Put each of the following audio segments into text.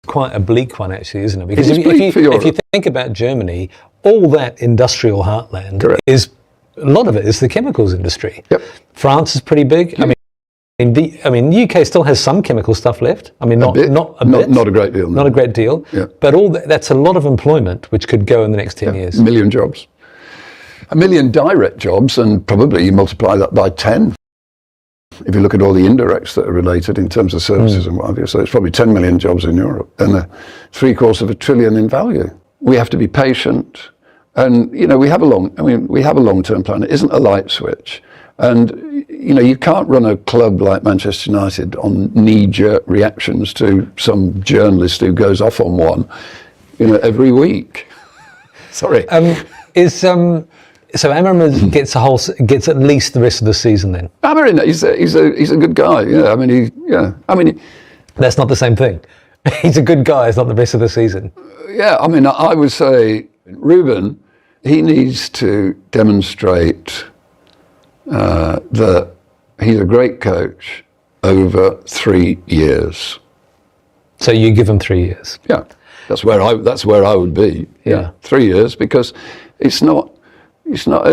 quite a bleak one, actually, isn't it? Because It is bleak for Europe. if you think about Germany, all that industrial heartland Correct. is, a lot of it is the chemicals industry. Yep. France is pretty big. I mean, the UK still has some chemical stuff left. I mean, not a bit. Not a great deal. No. Not a great deal. Yeah. But that's a lot of employment which could go in the next 10 years. 1 million jobs. 1 million direct jobs, and probably you multiply that by 10. If you look at all the indirects that are related in terms of services and what have you. So it's probably 10 million jobs in Europe and $750 billion in value. We have to be patient. And, we have a long-term plan. It isn't a light switch. And, you can't run a club like Manchester United on knee-jerk reactions to some journalist who goes off on one, every week. Sorry. So Amorim gets at least the rest of the season then? Amorim, he's a good guy. Yeah, I mean, that's not the same thing. He's a good guy. It's not the rest of the season. Yeah, I would say Ruben, he needs to demonstrate that he's a great coach over 3 years. So you give him 3 years? Yeah, that's where I would be. Yeah. 3 years, because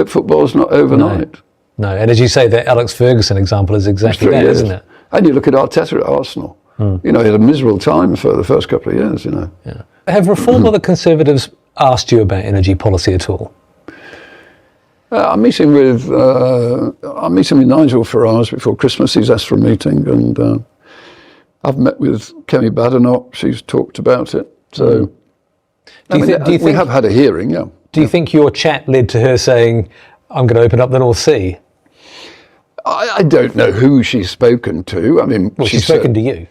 football's not overnight. No, and as you say, the Alex Ferguson example is exactly that, isn't it? And you look at Arteta at Arsenal. He had a miserable time for the first couple of years. Yeah. Have Reform or the Conservatives asked you about energy policy at all? I'm meeting with Nigel Farage before Christmas. He's asked for a meeting, and I've met with Kemi Badenoch. She's talked about it. So, do you think we have had a hearing? Yeah. Do you think your chat led to her saying, "I'm going to open up the North Sea"? I don't know who she's spoken to. I mean, well, she's spoken to you.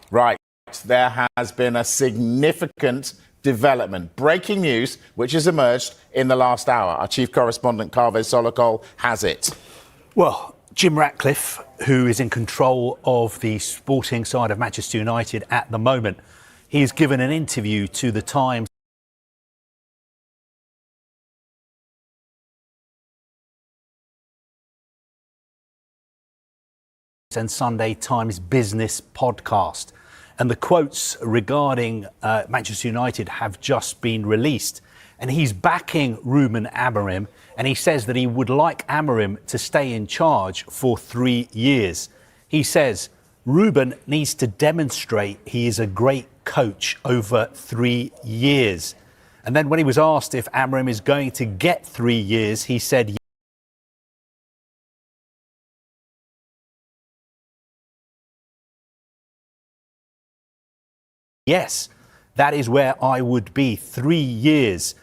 Right, there has been a significant development. Breaking news, which has emerged in the last hour. Our chief correspondent, Kaveh Solokol, has it. Well, Jim Ratcliffe, who is in control of the sporting side of Manchester United at the moment, he's given an interview to the Times and Sunday Times Business podcast. And the quotes regarding Manchester United have just been released. And he's backing Ruben Amorim, and he says that he would like Amorim to stay in charge for 3 years. He says Ruben needs to demonstrate he is a great coach over 3 years. And then when he was asked if Amorim is going to get 3 years, he said yes, that is where I would be, 3 years.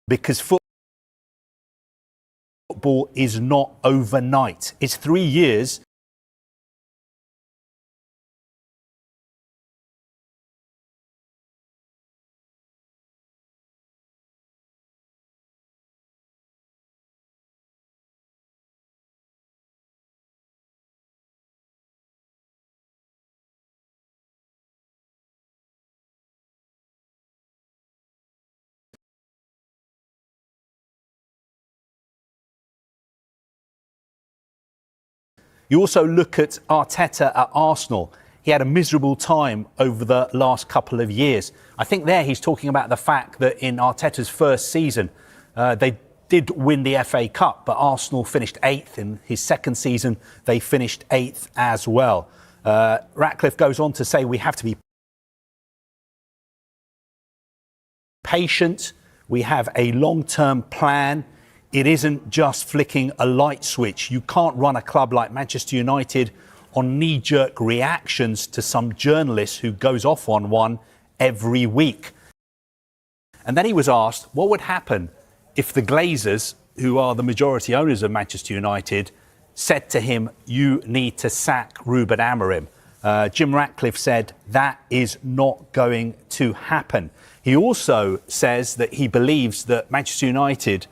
Because football is not overnight. It's 3 years. You also look at Arteta at Arsenal. He had a miserable time over the last couple of years. I think there he's talking about the fact that in Arteta's first season, they did win the FA Cup, but Arsenal finished 8th. In his second season, they finished 8th as well. Ratcliffe goes on to say we have to be patient. We have a long-term plan. It isn't just flicking a light switch. You can't run a club like Manchester United on knee-jerk reactions to some journalist who goes off on one every week. And then he was asked what would happen if the Glazers, who are the majority owners of Manchester United, said to him, you need to sack Ruben Amorim. Jim Ratcliffe said that is not going to happen. He also says that he believes that Manchester United,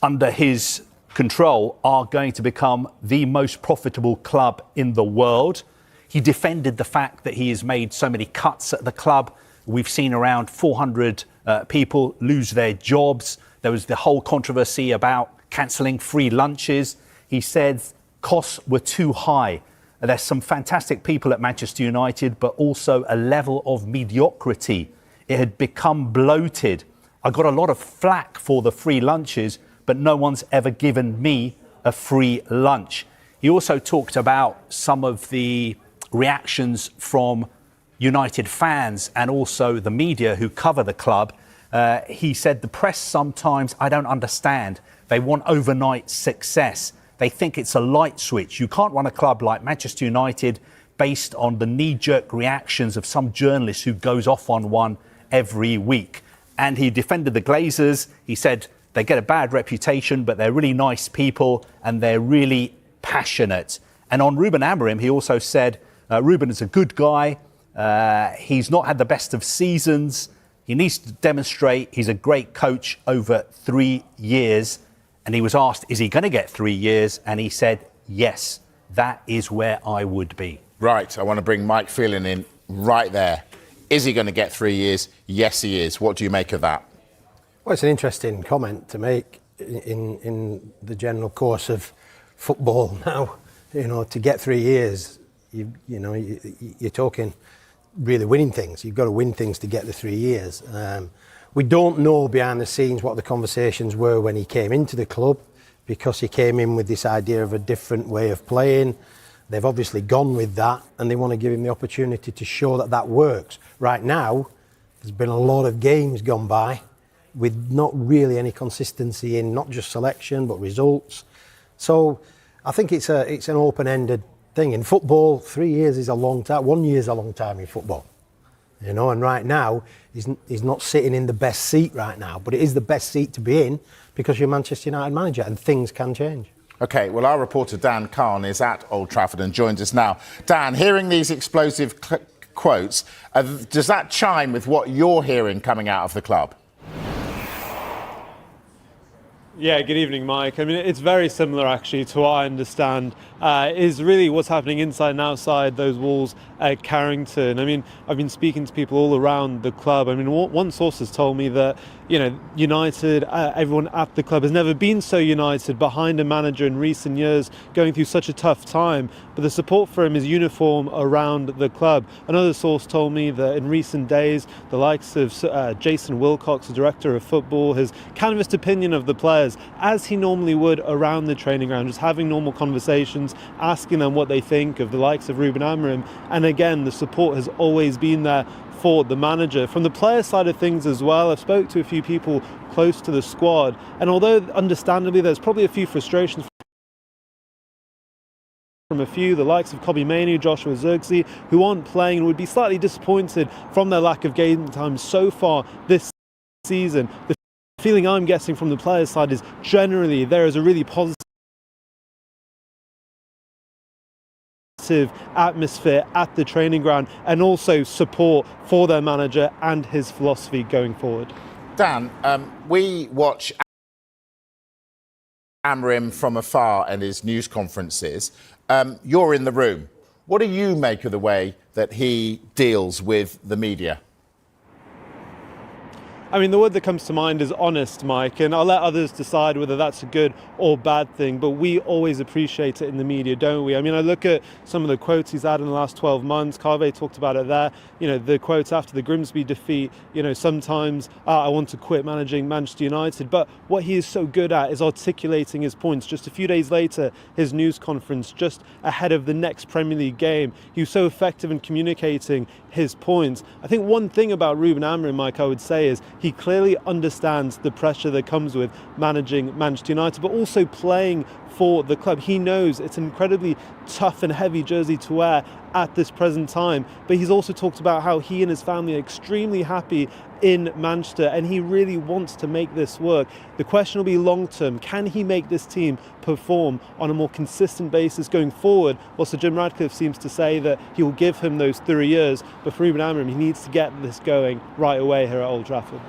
under his control, are going to become the most profitable club in the world. He defended the fact that he has made so many cuts at the club. We've seen around 400 people lose their jobs. There was the whole controversy about cancelling free lunches. He said costs were too high. There's some fantastic people at Manchester United, but also a level of mediocrity. It had become bloated. I got a lot of flack for the free lunches, but no one's ever given me a free lunch. He also talked about some of the reactions from United fans and also the media who cover the club. He said the press sometimes, I don't understand. They want overnight success. They think it's a light switch. You can't run a club like Manchester United based on the knee-jerk reactions of some journalist who goes off on one every week. And he defended the Glazers. He said they get a bad reputation, but they're really nice people and they're really passionate. And on Ruben Amorim, he also said, Ruben is a good guy. He's not had the best of seasons. He needs to demonstrate he's a great coach over 3 years. And he was asked, is he going to get 3 years? And he said, yes, that is where I would be. Right, I want to bring Mike Phelan in right there. Is he going to get 3 years? Yes, he is. What do you make of that? Well, it's an interesting comment to make in the general course of football now. You know, to get 3 years, you're talking really winning things. You've got to win things to get the 3 years. We don't know behind the scenes what the conversations were when he came into the club, because he came in with this idea of a different way of playing. They've obviously gone with that, and they want to give him the opportunity to show that that works. Right now, there's been a lot of games gone by with not really any consistency in not just selection but results. So I think it's an open-ended thing. In football, 3 years is a long time. 1 year is a long time in football. You know, and right now, he's not sitting in the best seat right now, but it is the best seat to be in because you're Manchester United manager and things can change. OK, well, our reporter Dan Khan is at Old Trafford and joins us now. Dan, hearing these explosive quotes, does that chime with what you're hearing coming out of the club? Yeah, good evening, Mike. I mean, it's very similar, actually, to what I understand is really what's happening inside and outside those walls at Carrington. I mean, I've been speaking to people all around the club. I mean, one source has told me that, you know, United, everyone at the club has never been so united behind a manager in recent years going through such a tough time. But the support for him is uniform around the club. Another source told me that in recent days, the likes of Jason Wilcox, the director of football, has canvassed opinion of the players as he normally would around the training ground, just having normal conversations, asking them what they think of the likes of Ruben Amorim. And again, the support has always been there for the manager. From the player side of things as well, I've spoke to a few people close to the squad, and although understandably there's probably a few frustrations from a few, the likes of Kobbie Mainoo, Joshua Zirkzee, who aren't playing and would be slightly disappointed from their lack of game time so far this season, the feeling I'm getting from the players' side is generally there is a really positive atmosphere at the training ground and also support for their manager and his philosophy going forward. Dan, we watch Amorim from afar and his news conferences. You're in the room. What do you make of the way that he deals with the media? I mean, the word that comes to mind is honest, Mike, and I'll let others decide whether that's a good or bad thing, but we always appreciate it in the media, don't we? I mean, I look at some of the quotes he's had in the last 12 months. Carvey talked about it there. You know, the quotes after the Grimsby defeat, you know, sometimes I want to quit managing Manchester United, but what he is so good at is articulating his points. Just a few days later, his news conference, just ahead of the next Premier League game, he was so effective in communicating his points. I think one thing about Ruben Amorim, Mike, I would say is he clearly understands the pressure that comes with managing Manchester United, but also playing for the club. He knows it's an incredibly tough and heavy jersey to wear at this present time, but he's also talked about how he and his family are extremely happy in Manchester and he really wants to make this work. The question will be long term, can he make this team perform on a more consistent basis going forward? Well, Sir Jim Ratcliffe seems to say that he will give him those 3 years, but for Ruben Amorim, he needs to get this going right away here at Old Trafford.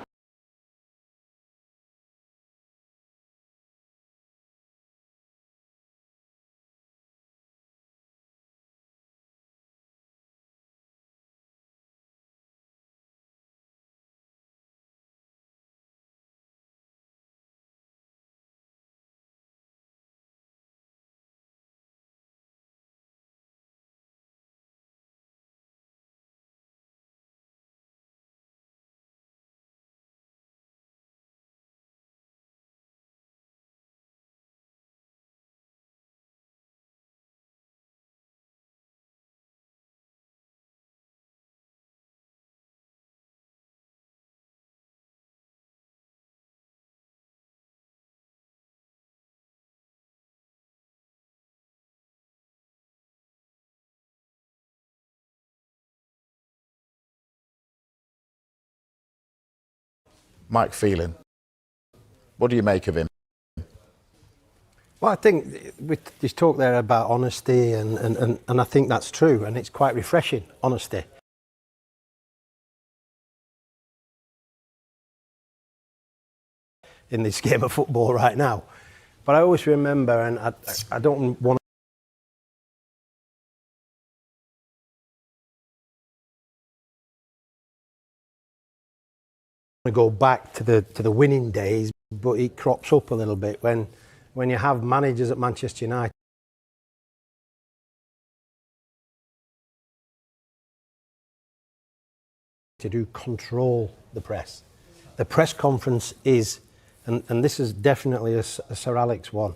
Mike Phelan, what do you make of him? Well, I think with this talk there about honesty and I think that's true and it's quite refreshing, honesty. In this game of football right now. But I always remember, and I don't want to go back to the winning days, but it crops up a little bit when you have managers at Manchester United to do control the press. The press conference is, and this is definitely a Sir Alex one,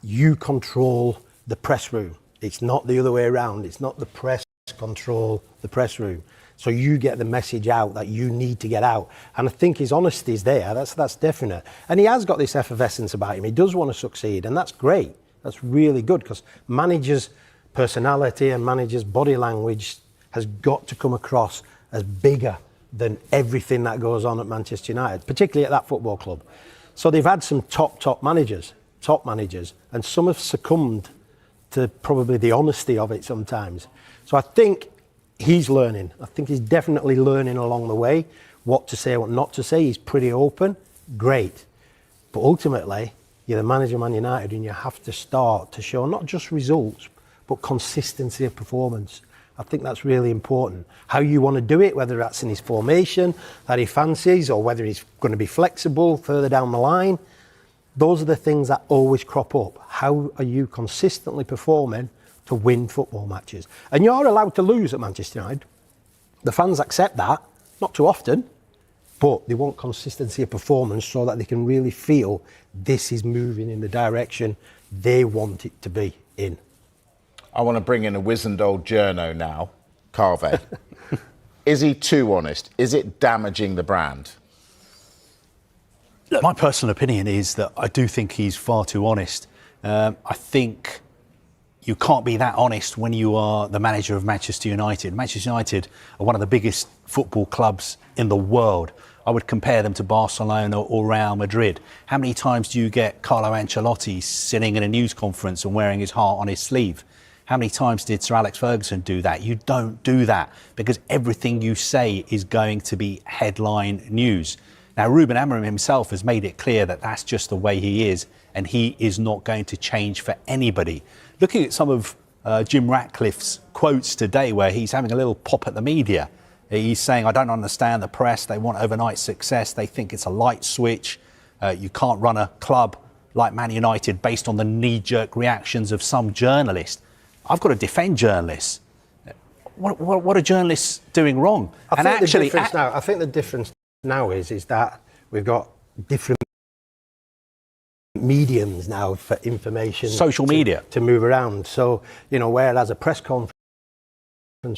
you control the press room. It's not the other way around. It's not the press control the press room. So you get the message out that you need to get out. And I think his honesty is there. That's definite. And he has got this effervescence about him. He does want to succeed, and that's great. That's really good because managers personality and manager's body language has got to come across as bigger than everything that goes on at Manchester United, particularly at that football club. So they've had some top managers, and some have succumbed to probably the honesty of it sometimes. So I think he's learning. I think he's definitely learning along the way what to say, what not to say. He's pretty open, great. But ultimately, you're the manager of Man United and you have to start to show not just results, but consistency of performance. I think that's really important. How you want to do it, whether that's in his formation that he fancies or whether he's going to be flexible further down the line, those are the things that always crop up. How are you consistently performing to win football matches? And you're allowed to lose at Manchester United. The fans accept that, not too often, but they want consistency of performance so that they can really feel this is moving in the direction they want it to be in. I want to bring in a wizened old journo now, Carve. Is he too honest? Is it damaging the brand? Look, my personal opinion is that I do think he's far too honest. I think you can't be that honest when you are the manager of Manchester United. Manchester United are one of the biggest football clubs in the world. I would compare them to Barcelona or Real Madrid. How many times do you get Carlo Ancelotti sitting in a news conference and wearing his heart on his sleeve? How many times did Sir Alex Ferguson do that? You don't do that because everything you say is going to be headline news. Now, Ruben Amorim himself has made it clear that that's just the way he is, and he is not going to change for anybody. Looking at some of Jim Ratcliffe's quotes today, where he's having a little pop at the media, he's saying, I don't understand the press. They want overnight success. They think it's a light switch. You can't run a club like Man United based on the knee-jerk reactions of some journalist. I've got to defend journalists. What are journalists doing wrong? I think the difference now is that we've got different mediums now for information. Social media. To move around. So, whereas a press conference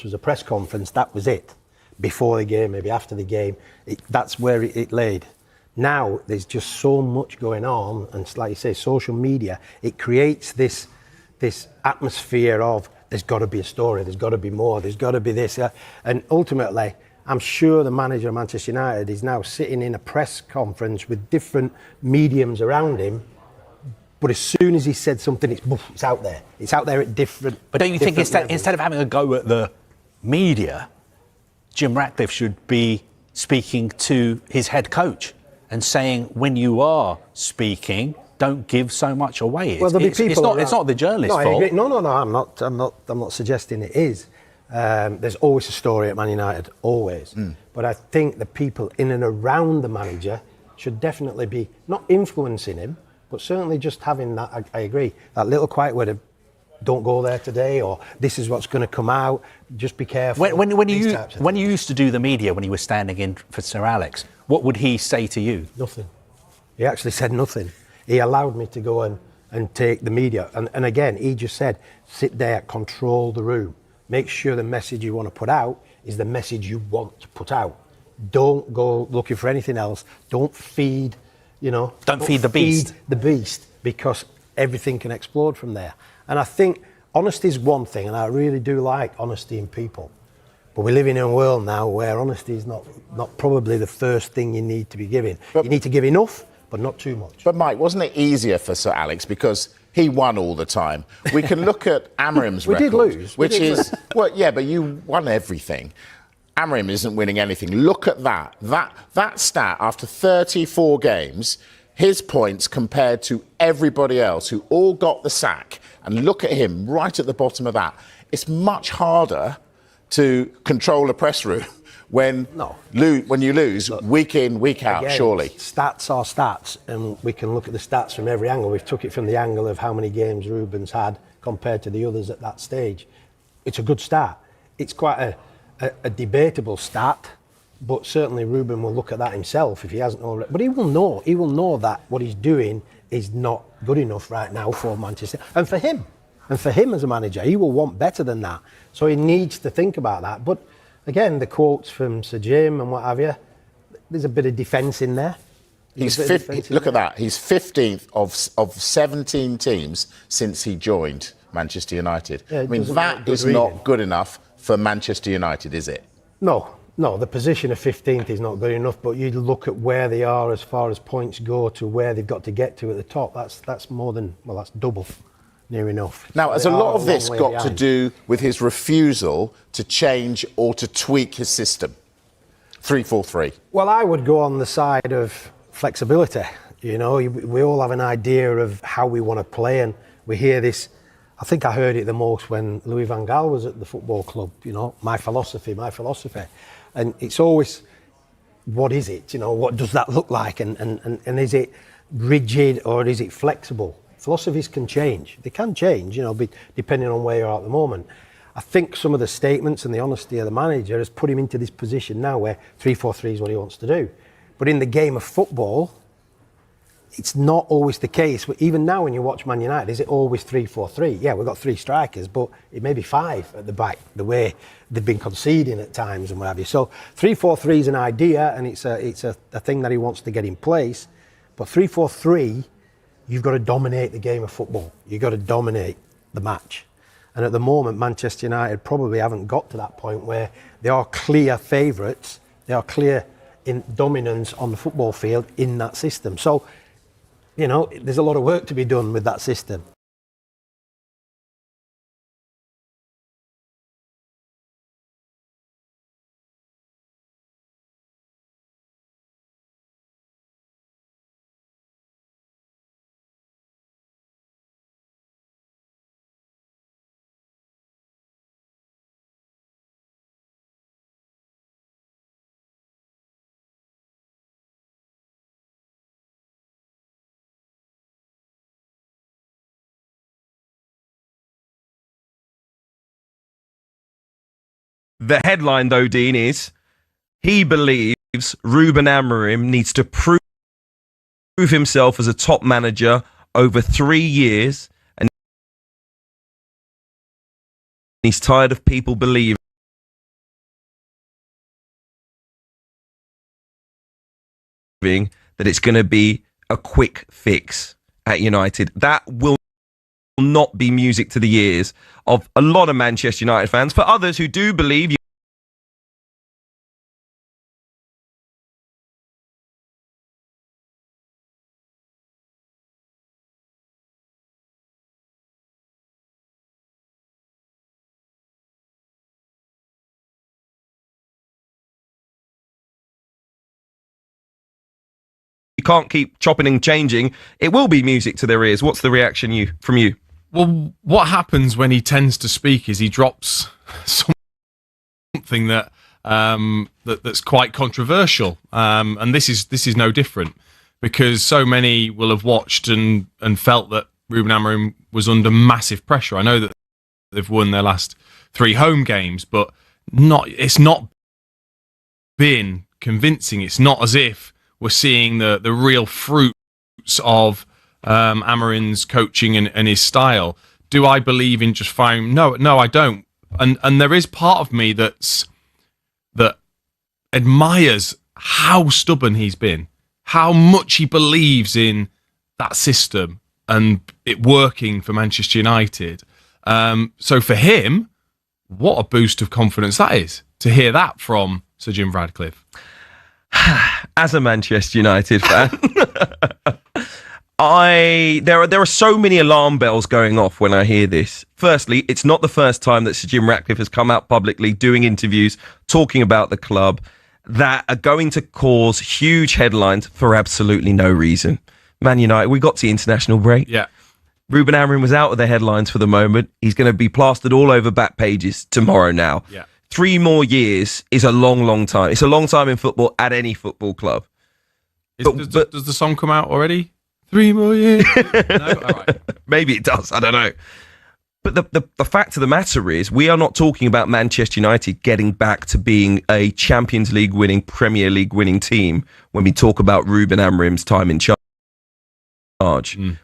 was a press conference, that was it. Before the game, maybe after the game, that's where it laid. Now, there's just so much going on, and like you say, social media, it creates this atmosphere of there's got to be a story, there's got to be more, there's got to be this. And ultimately, I'm sure the manager of Manchester United is now sitting in a press conference with different mediums around him. But as soon as he said something, it's out there. It's out there at different. But don't you think instead of having a go at the media, Jim Ratcliffe should be speaking to his head coach and saying, when you are speaking, don't give so much away. Well, there'll be people. It's not the journalist's fault. No. I'm not suggesting it is. There's always a story at Man United, always. But I think the people in and around the manager should definitely be not influencing him, but certainly just having that. I agree. That little quiet word of, "Don't go there today," or "This is what's going to come out. Just be careful." When you used to do the media, when you were standing in for Sir Alex, what would he say to you? Nothing. He actually said nothing. He allowed me to go and take the media. And again, he just said, sit there, control the room. Make sure the message you want to put out is the message you want to put out. Don't go looking for anything else. Don't feed, Don't feed the beast. The beast, because everything can explode from there. And I think honesty is one thing, and I really do like honesty in people. But we live in a world now where honesty is not probably the first thing you need to be giving. You need to give enough, but not too much. But Mike, wasn't it easier for Sir Alex because he won all the time? We can look at Amorim's record. We did lose. Which is, well, yeah, but you won everything. Amorim isn't winning anything. Look at that. That stat, after 34 games, his points compared to everybody else who all got the sack, and look at him right at the bottom of that. It's much harder to control a press room when you lose week in, week out, again, surely. Stats are stats, and we can look at the stats from every angle. We've took it from the angle of how many games Ruben's had compared to the others at that stage. It's a good stat. It's quite a debatable stat, but certainly Ruben will look at that himself if he hasn't already. But he will know that what he's doing is not good enough right now for Manchester. And for him as a manager, he will want better than that. So he needs to think about that. But again, the quotes from Sir Jim and what have you, there's a bit of defence in there. Look at that. He's 15th of 17 teams since he joined Manchester United. Yeah, I mean, doesn't that look good is reading. not good enough for Manchester United, is it? No, the position of 15th is not good enough, but you look at where they are as far as points go to where they've got to get to at the top. That's more than, well, that's double, near enough. Now, So has they a are lot of long this way got to behind. do with his refusal to change or to tweak his system? 3-4-3. Well, I would go on the side of flexibility. You know, we all have an idea of how we want to play, and we hear this. I think I heard it the most when Louis van Gaal was at the football club. You know, my philosophy, and it's always, what is it? You know, what does that look like? And is it rigid or is it flexible? Philosophies can change. They can change, you know, depending on where you're at the moment. I think some of the statements and the honesty of the manager has put him into this position now where 3-4-3 is what he wants to do. But in the game of football, it's not always the case. Even now when you watch Man United, is it always 3-4-3? Yeah, we've got 3 strikers, but it may be 5 at the back, the way they've been conceding at times and what have you. So 3-4-3 is an idea, and it's a thing that he wants to get in place. But 3-4-3, you've got to dominate the game of football. You've got to dominate the match. And at the moment, Manchester United probably haven't got to that point where they are clear favourites. They are clear in dominance on the football field in that system. So, you know, there's a lot of work to be done with that system. The headline, though, Dean, is he believes Ruben Amorim needs to prove himself as a top manager over 3 years, and he's tired of people believing that it's going to be a quick fix at United. That will not be music to the ears of a lot of Manchester United fans. For others who do believe you can't keep chopping and changing, it will be music to their ears. What's the reaction from you? Well, what happens when he tends to speak is he drops something that's quite controversial, and this is no different, because so many will have watched and felt that Ruben Amorim was under massive pressure. I know that they've won their last 3 home games, but it's not been convincing. It's not as if we're seeing the real fruits of Amorim's coaching and his style. Do I believe in just firing? No, I don't. And there is part of me that admires how stubborn he's been, how much he believes in that system and it working for Manchester United. So for him, what a boost of confidence that is to hear that from Sir Jim Ratcliffe. As a Manchester United fan, there are so many alarm bells going off when I hear this. Firstly, it's not the first time that Sir Jim Ratcliffe has come out publicly doing interviews talking about the club that are going to cause huge headlines for absolutely no reason. Man United, we got to the international break. Yeah. Ruben Amorim was out of the headlines for the moment. He's going to be plastered all over back pages tomorrow now. Yeah. 3 more years is a long, long time. It's a long time in football at any football club. Does the song come out already? 3 more years? No? All right. Maybe it does. I don't know. But the fact of the matter is, we are not talking about Manchester United getting back to being a Champions League winning, Premier League winning team when we talk about Ruben Amorim's time in charge.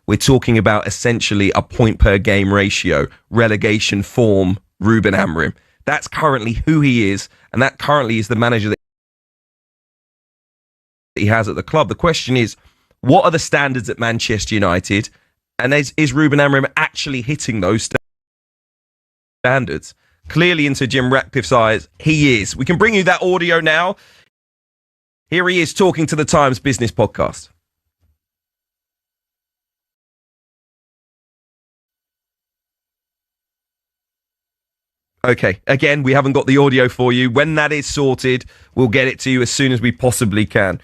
We're talking about essentially a point per game ratio, relegation form Ruben Amorim. That's currently who he is, and that currently is the manager that he has at the club. The question is, what are the standards at Manchester United, and is Ruben Amorim actually hitting those standards? standards. Clearly, in Sir Jim Ratcliffe's eyes, he is. We can bring you that audio now. Here he is talking to the Times Business Podcast. Okay, again, we haven't got the audio for you. When that is sorted, we'll get it to you as soon as we possibly can.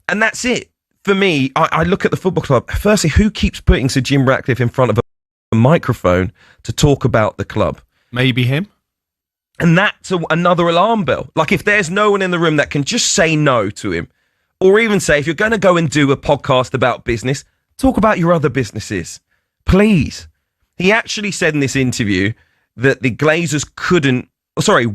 And that's it. For me, I look at the football club. Firstly, who keeps putting Sir Jim Ratcliffe in front of a microphone to talk about the club? Maybe him. And that's another alarm bell. Like, if there's no one in the room that can just say no to him, or even say, if you're going to go and do a podcast about business, talk about your other businesses, please. He actually said in this interview that the Glazers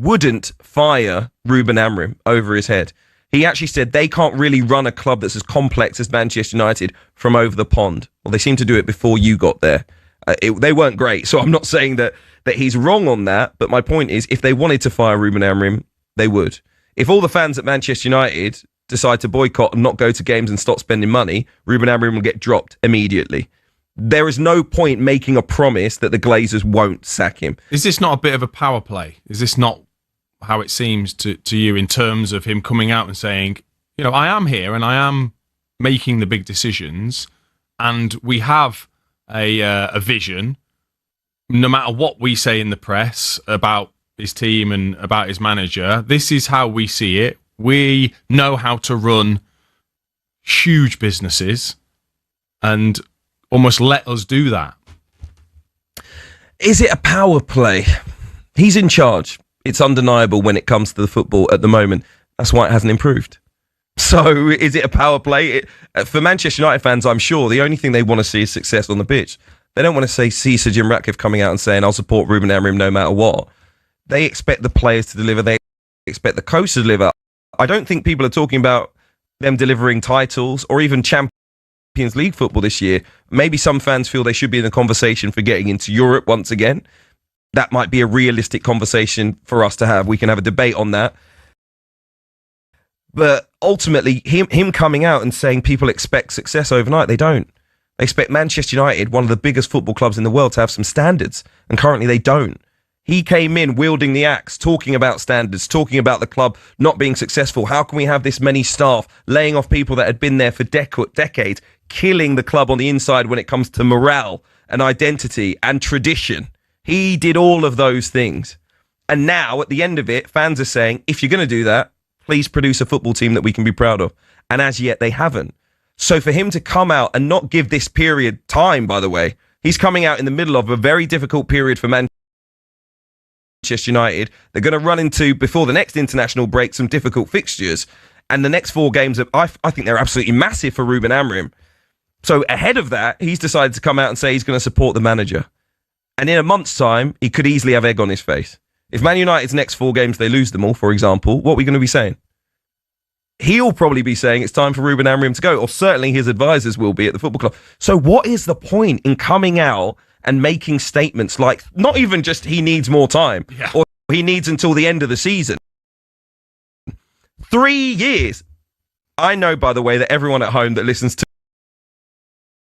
wouldn't fire Ruben Amorim over his head. He actually said they can't really run a club that's as complex as Manchester United from over the pond. Well, they seemed to do it before you got there. They weren't great, so I'm not saying that he's wrong on that, but my point is, if they wanted to fire Ruben Amorim, they would. If all the fans at Manchester United decide to boycott and not go to games and stop spending money, Ruben Amorim will get dropped immediately. There is no point making a promise that the Glazers won't sack him. Is this not a bit of a power play? Is this not how it seems to you in terms of him coming out and saying, you know, I am here and I am making the big decisions and we have a vision, no matter what we say in the press about his team and about his manager, this is how we see it. We know how to run huge businesses and almost let us do that. Is it a power play? He's in charge. It's undeniable when it comes to the football at the moment. That's why it hasn't improved. So is it a power play? For Manchester United fans, I'm sure the only thing they want to see is success on the pitch. They don't want to see Sir Jim Ratcliffe coming out and saying, I'll support Ruben Amorim no matter what. They expect the players to deliver. They expect the coach to deliver. I don't think people are talking about them delivering titles or even Champions League football this year. Maybe some fans feel they should be in the conversation for getting into Europe once again. That might be a realistic conversation for us to have. We can have a debate on that. But ultimately, him coming out and saying people expect success overnight, they don't. They expect Manchester United, one of the biggest football clubs in the world, to have some standards. And currently they don't. He came in wielding the axe, talking about standards, talking about the club not being successful. How can we have this many staff, laying off people that had been there for decades, killing the club on the inside when it comes to morale and identity and tradition? He did all of those things. And now, at the end of it, fans are saying, if you're going to do that, please produce a football team that we can be proud of. And as yet, they haven't. So for him to come out and not give this period time, by the way, he's coming out in the middle of a very difficult period for Manchester United. They're going to run into, before the next international break, some difficult fixtures. And the next 4 games, I think they're absolutely massive for Ruben Amorim. So ahead of that, he's decided to come out and say he's going to support the manager. And in a month's time, he could easily have egg on his face. If Man United's next 4 games, they lose them all, for example, what are we going to be saying? He'll probably be saying it's time for Ruben Amorim to go, or certainly his advisors will be at the football club. So what is the point in coming out and making statements like, not even just he needs more time, or he needs until the end of the season? 3 years. I know, by the way, that everyone at home that listens to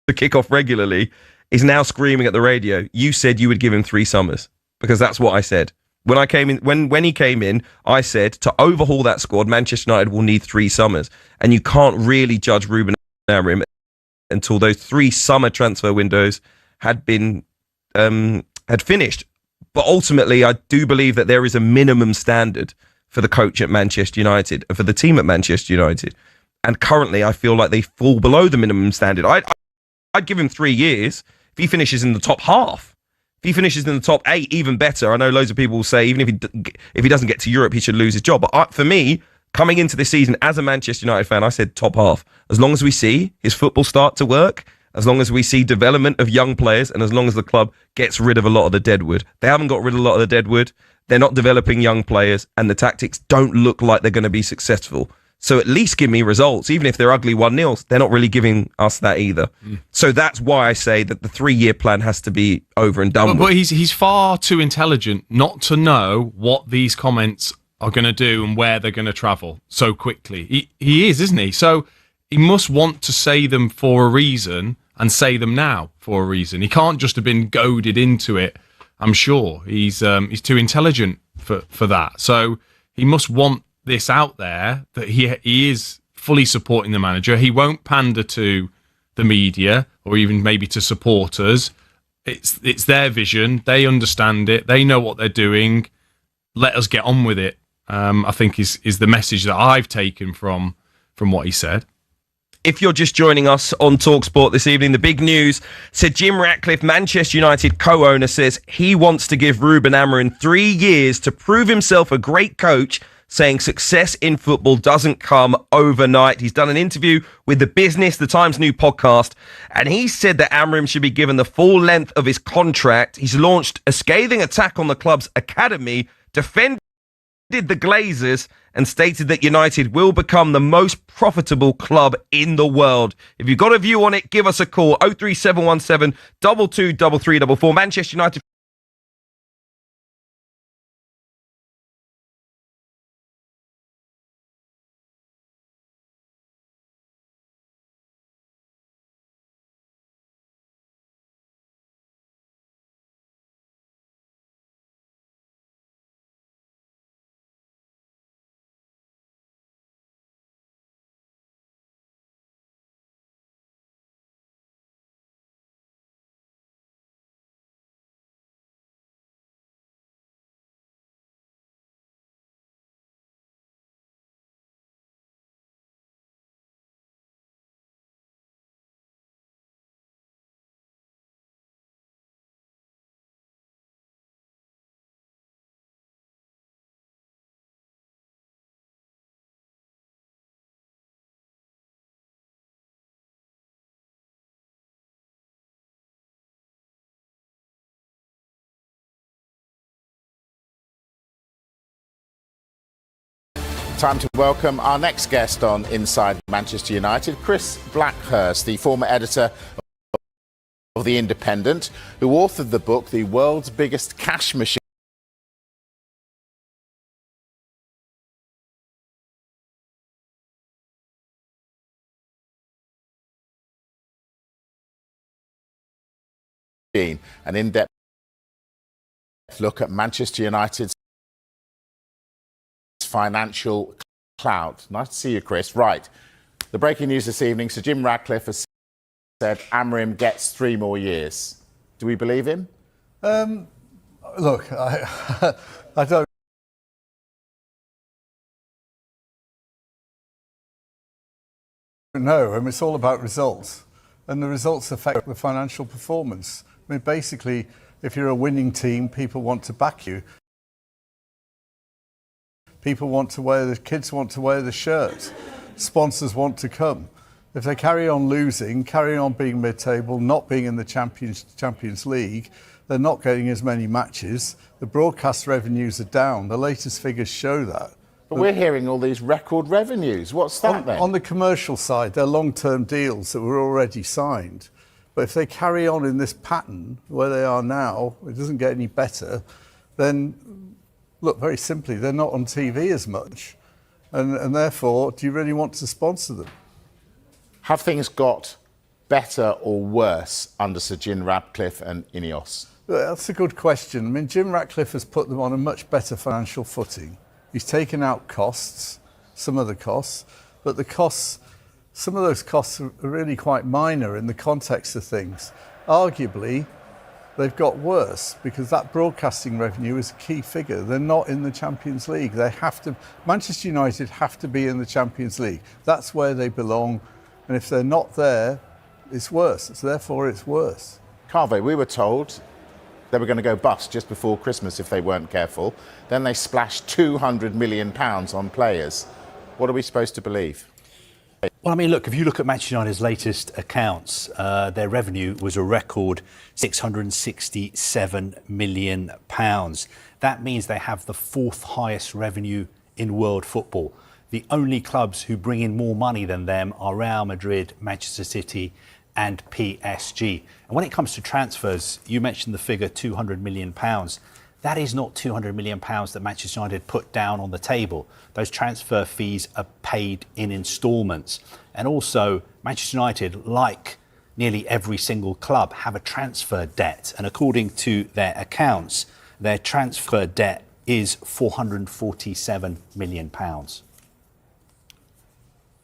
the kickoff regularly is now screaming at the radio. You said you would give him 3 summers, because that's what I said. When I came in, when he came in, I said to overhaul that squad, Manchester United will need 3 summers, and you can't really judge Ruben Amorim until those 3 summer transfer windows had been had finished. But ultimately, I do believe that there is a minimum standard for the coach at Manchester United and for the team at Manchester United. And currently, I feel like they fall below the minimum standard. I'd give him 3 years if he finishes in the top half. If he finishes in the top 8, even better. I know loads of people will say even if he doesn't get to Europe, he should lose his job. But for me, coming into this season as a Manchester United fan, I said top half. As long as we see his football start to work, as long as we see development of young players, and as long as the club gets rid of a lot of the deadwood. They haven't got rid of a lot of the deadwood. They're not developing young players, and the tactics don't look like they're going to be successful. So at least give me results. Even if they're ugly 1-0, they're not really giving us that either. So that's why I say that the 3-year plan has to be over and done with. But he's far too intelligent not to know what these comments are going to do and where they're going to travel so quickly. He is, isn't he? So he must want to say them for a reason and say them now for a reason. He can't just have been goaded into it I'm sure he's too intelligent for that. So he must want this out there that he is fully supporting the manager. He won't pander to the media or even maybe to supporters. It's their vision. They understand it. They know what they're doing. Let us get on with it. I think is the message that I've taken from what he said. If you're just joining us on TalkSport this evening, the big news: Sir Jim Ratcliffe, Manchester United co-owner, says he wants to give Ruben Amorim 3 years to prove himself a great coach, saying success in football doesn't come overnight. He's done an interview with The Business, the Times new podcast, and he said that Amorim should be given the full length of his contract. He's launched a scathing attack on the club's academy, defended the Glazers, and stated that United will become the most profitable club in the world. If you've got a view on it, give us a call. 03717 223344. Manchester United. Time to welcome our next guest on Inside Manchester United, Chris Blackhurst, the former editor of The Independent, who authored the book, The World's Biggest Cash Machine. An in-depth look at Manchester United's financial clout. Nice to see you, Chris. Right. The breaking news this evening: Sir Jim Ratcliffe has said Amorim gets 3 more years. Do we believe him? Look, I don't know. I mean, it's all about results, and the results affect the financial performance. I mean, basically, if you're a winning team, people want to back you. People want to wear the kids want to wear the shirts. Sponsors want to come. If they carry on losing, carry on being mid-table, not being in the Champions League, they're not getting as many matches. The broadcast revenues are down. The latest figures show that. But we're hearing all these record revenues. What's that then? On the commercial side, they're long-term deals that were already signed. But if they carry on in this pattern where they are now, it doesn't get any better, then look, very simply, they're not on TV as much. And therefore, do you really want to sponsor them? Have things got better or worse under Sir Jim Ratcliffe and Ineos? That's a good question. I mean, Jim Ratcliffe has put them on a much better financial footing. He's taken out costs, some of the costs, but the costs, some of those costs are really quite minor in the context of things. Arguably, they've got worse because that broadcasting revenue is a key figure. They're not in the Champions League. They have to. Manchester United have to be in the Champions League. That's where they belong. And if they're not there, it's worse. So therefore, it's worse. Carve, we were told they were going to go bust just before Christmas if they weren't careful. Then they splashed £200 million on players. What are we supposed to believe? Well, I mean, look, if you look at Manchester United's latest accounts, their revenue was a record £667 million. That means they have the 4th highest revenue in world football. The only clubs who bring in more money than them are Real Madrid, Manchester City and PSG. And when it comes to transfers, you mentioned the figure £200 million. That is not £200 million that Manchester United put down on the table. Those transfer fees are paid in instalments. And also, Manchester United, like nearly every single club have a transfer debt. And according to their accounts, their transfer debt is £447 million.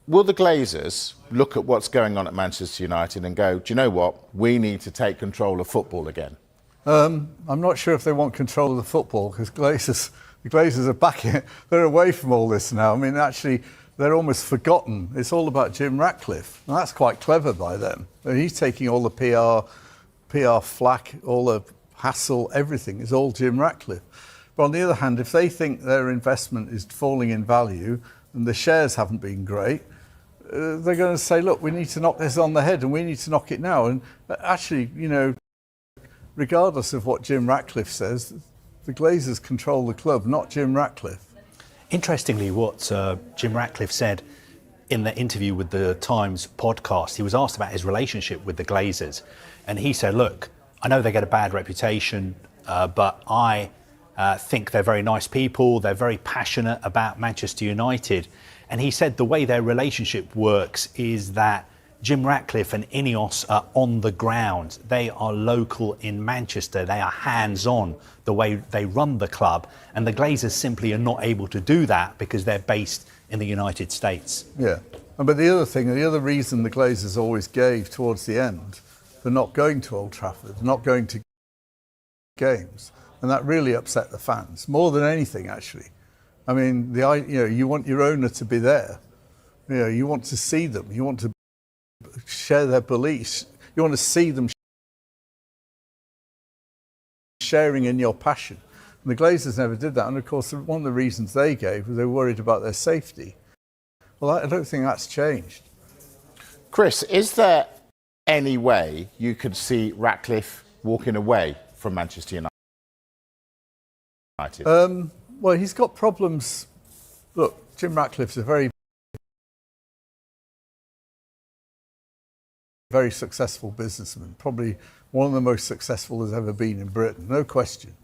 Will the Glazers look at what's going on at Manchester United and go, do you know what? We need to take control of football again? I'm not sure if they want control of the football, because the Glazers are back in, they're away from all this now. I mean, actually, they're almost forgotten. It's all about Jim Ratcliffe, and that's quite clever by them. He's taking all the PR flack, all the hassle, everything. It's all Jim Ratcliffe. But on the other hand, if they think their investment is falling in value and the shares haven't been great, they're going to say, look, we need to knock this on the head, and we need to knock it now. And actually, you know, regardless of what Jim Ratcliffe says, the Glazers control the club, not Jim Ratcliffe. Interestingly, what Jim Ratcliffe said in the interview with the Times podcast, he was asked about his relationship with the Glazers, and he said, look, I know they get a bad reputation, but I think they're very nice people, they're very passionate about Manchester United. And he said the way their relationship works is that Jim Ratcliffe and Ineos are on the ground. They are local in Manchester. They are hands-on the way they run the club. And the Glazers simply are not able to do that because they're based in the United States. Yeah. But the other reason the Glazers always gave towards the end for not going to Old Trafford, not going to games, and that really upset the fans more than anything, actually. I mean, you want your owner to be there. You want to see them. You want to share their beliefs. You want to see them sharing in your passion. And the Glazers never did that. And of course, one of the reasons they gave was they were worried about their safety. Well, I don't think that's changed. Chris, is there any way you could see Ratcliffe walking away from Manchester United? Well, he's got problems. Look, Jim Ratcliffe's a very successful businessman, probably one of the most successful there's ever been in Britain, no question.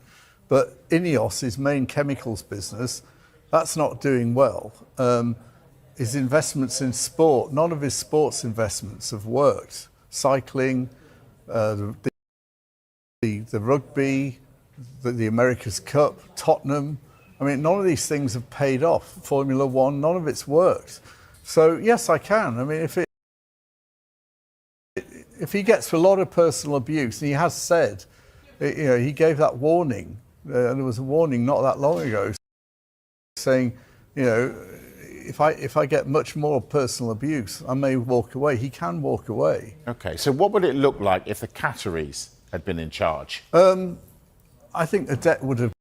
But Ineos, his main chemicals business, that's not doing well. His investments in sport, none of his sports investments have worked. Cycling, the rugby, the America's Cup, Tottenham. I mean, none of these things have paid off. Formula One, none of it's worked. So yes, I can. I mean, if he gets a lot of personal abuse, and he has said, he gave that warning, and there was a warning not that long ago, saying, if I get much more personal abuse, I may walk away. He can walk away. Okay, so what would it look like if the Qataris had been in charge? I think the debt would have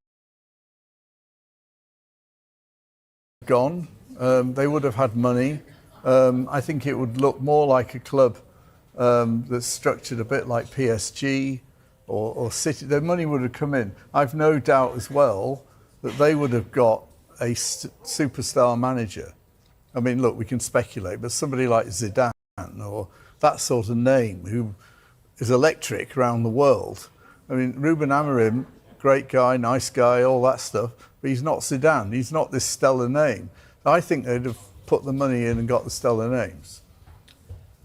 gone. They would have had money. I think it would look more like a club that's structured a bit like PSG or City. Their money would have come in. I've no doubt as well that they would have got a superstar manager. I mean, look, we can speculate, but somebody like Zidane or that sort of name who is electric around the world. I mean, Ruben Amorim, great guy, nice guy, all that stuff, but he's not Zidane. He's not this stellar name. I think they'd have put the money in and got the stellar names.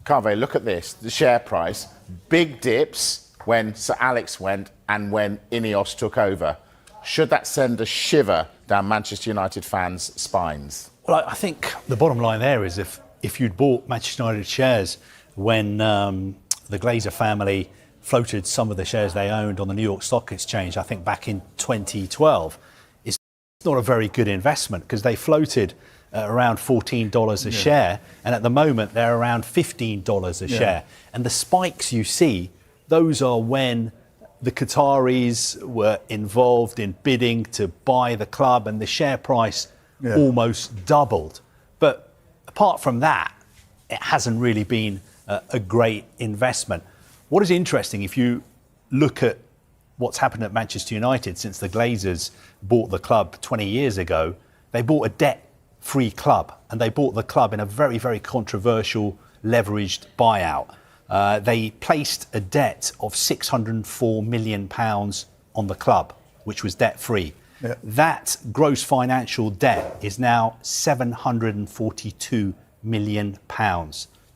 Carve, look at this, the share price, big dips when Sir Alex went and when Ineos took over. Should that send a shiver down Manchester United fans' spines? Well, I think the bottom line there is if you'd bought Manchester United shares when the Glazer family floated some of the shares they owned on the New York Stock Exchange, I think back in 2012, it's not a very good investment because they floated around $14 a share, and at the moment they're around $15 a share. And the spikes you see, those are when the Qataris were involved in bidding to buy the club and the share price almost doubled. But apart from that, it hasn't really been a great investment. What is interesting, if you look at what's happened at Manchester United since the Glazers bought the club 20 years ago, they bought a debt-free club, and they bought the club in a very, very controversial leveraged buyout. They placed a debt of £604 million on the club, which was debt-free. Yeah. That gross financial debt is now £742 million,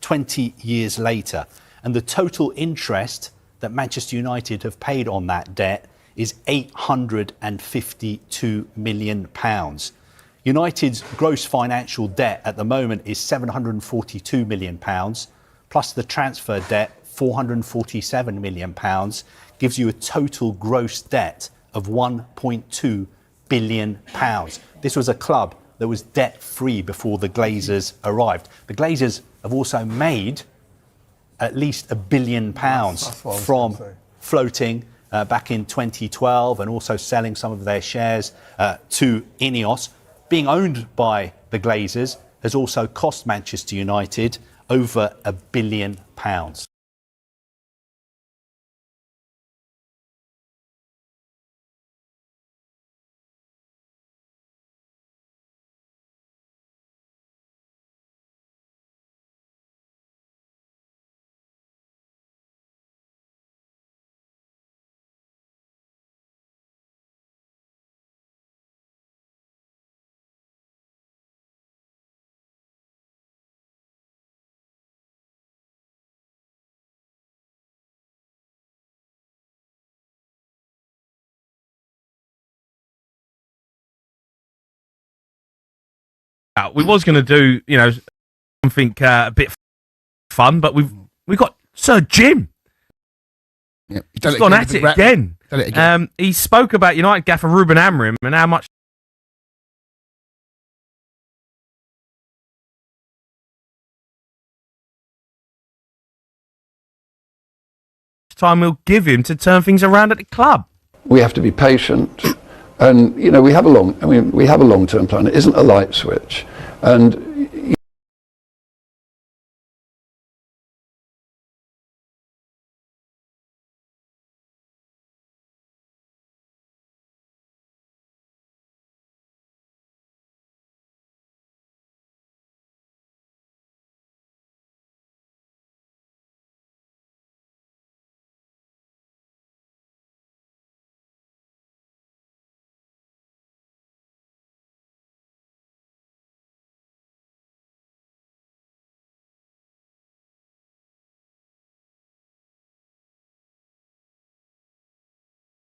20 years later. And the total interest that Manchester United have paid on that debt is £852 million. United's gross financial debt at the moment is £742 million, plus the transfer debt, £447 million, gives you a total gross debt of £1.2 billion. This was a club that was debt-free before the Glazers arrived. The Glazers have also made at least £1 billion from floating back in 2012 and also selling some of their shares to Ineos. Being owned by the Glazers has also cost Manchester United over £1 billion. We was going to do, something a bit fun, but we've got Sir Jim. Yeah, he's gone at it again. He spoke about United gaffer Ruben Amorim and how much time we'll give him to turn things around at the club. We have to be patient. And we have a long-term plan. It isn't a light switch, and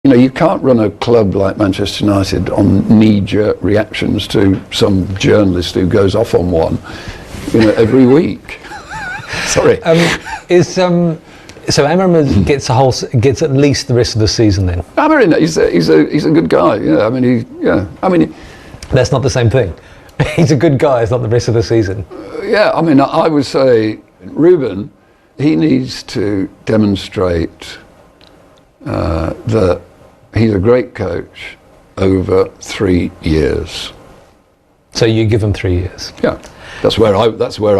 you can't run a club like Manchester United on knee-jerk reactions to some journalist who goes off on one, every week. Sorry. So Amorim gets at least the rest of the season then? Amorim, he's a good guy. That's not the same thing. He's a good guy. It's not the rest of the season. I would say Ruben, he needs to demonstrate that he's a great coach over 3 years. So you give him 3 years? Yeah, that's where I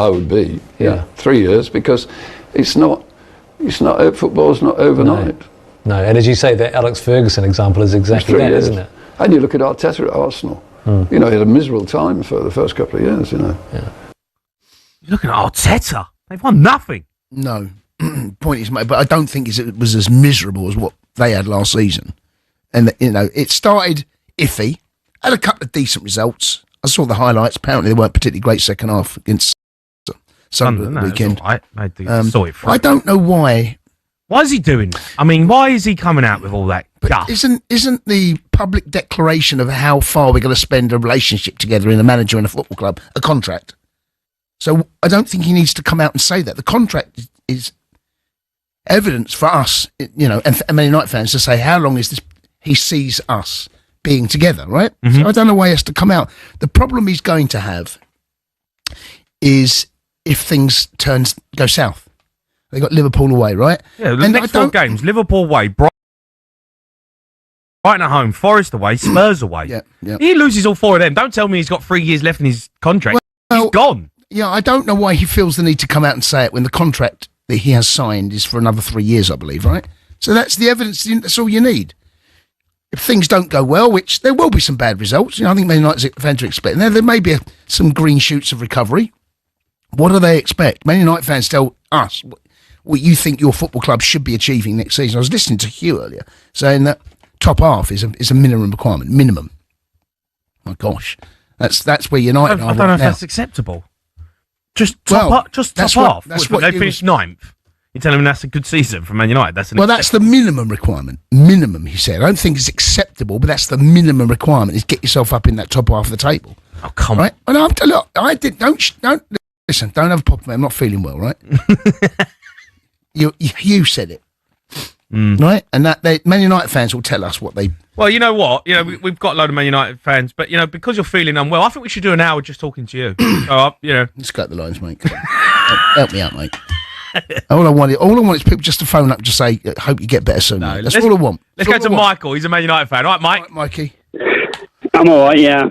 would be. Yeah, 3 years, because football's not overnight. No, and as you say, the Alex Ferguson example is exactly that, isn't it? And you look at Arteta at Arsenal. He had a miserable time for the first couple of years. You're looking at Arteta. They've won nothing. No, point is made, but I don't think it was as miserable as what they had last season. And it started iffy, had a couple of decent results. I saw the highlights. Apparently, they weren't particularly great second half against Sunderland at the weekend. I don't know why. Why is he doing that? I mean, why is he coming out with all that guff? Isn't the public declaration of how far we're going to spend a relationship together in a manager and a football club a contract? So I don't think he needs to come out and say that. The contract is evidence for us, and Man United fans to say how long is this. He sees us being together, right? Mm-hmm. So I don't know why he has to come out. The problem he's going to have is if things go south. They got Liverpool away, right? Yeah, the next 4 games: Liverpool away, Brighton at home, Forest away, Spurs away. Yeah. He loses all 4 of them. Don't tell me he's got 3 years left in his contract. He's gone. Yeah, I don't know why he feels the need to come out and say it when the contract that he has signed is for another 3 years, I believe, right? So that's the evidence. That's all you need. If things don't go well, which there will be some bad results, I think Man United fans are expecting there may be some green shoots of recovery. What do they expect? Man United fans tell us what you think your football club should be achieving next season. I was listening to Hugh earlier saying that top half is a minimum requirement. Minimum. My gosh, that's where United are. I don't know if that's acceptable. Just top half. That's what they finished 9th. You're telling me that's a good season for Man United? That's that's the minimum requirement. Minimum, he said. I don't think it's acceptable, but that's the minimum requirement, is get yourself up in that top half of the table. Oh, come on. Right? And look, don't listen, don't have a pop, mate. I'm not feeling well, right? you said it. Right? And Man United fans will tell us what they... Well, you know what? We've got a load of Man United fans, but, because you're feeling unwell, I think we should do an hour just talking to you. Let's cut the lines, mate. Help me out, mate. All I want is people just to phone up and just say, hope you get better soon, mate. That's all I want. Let's go to Michael. He's a Man United fan. All right, Mike? All right, Mikey. I'm all right, yeah.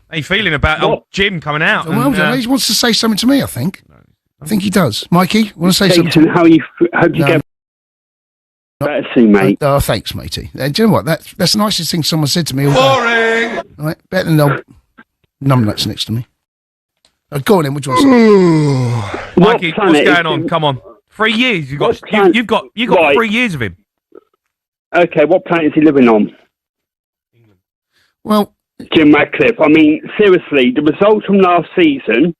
How you feeling about Jim coming out? He wants to say something to me, I think. I think he does. Mikey, want to say Jason, something? hope you get better soon, mate. Oh, thanks, matey. Do you know what? That's the nicest thing someone said to me all day. Boring! All right, better than no numbnuts next to me. Go on then, what do you want to say? Mikey, what's going on? Come on. 3 years. You've got 3 years of him. Okay, what planet is he living on? Well, Jim Ratcliffe. I mean, seriously, the results from last season.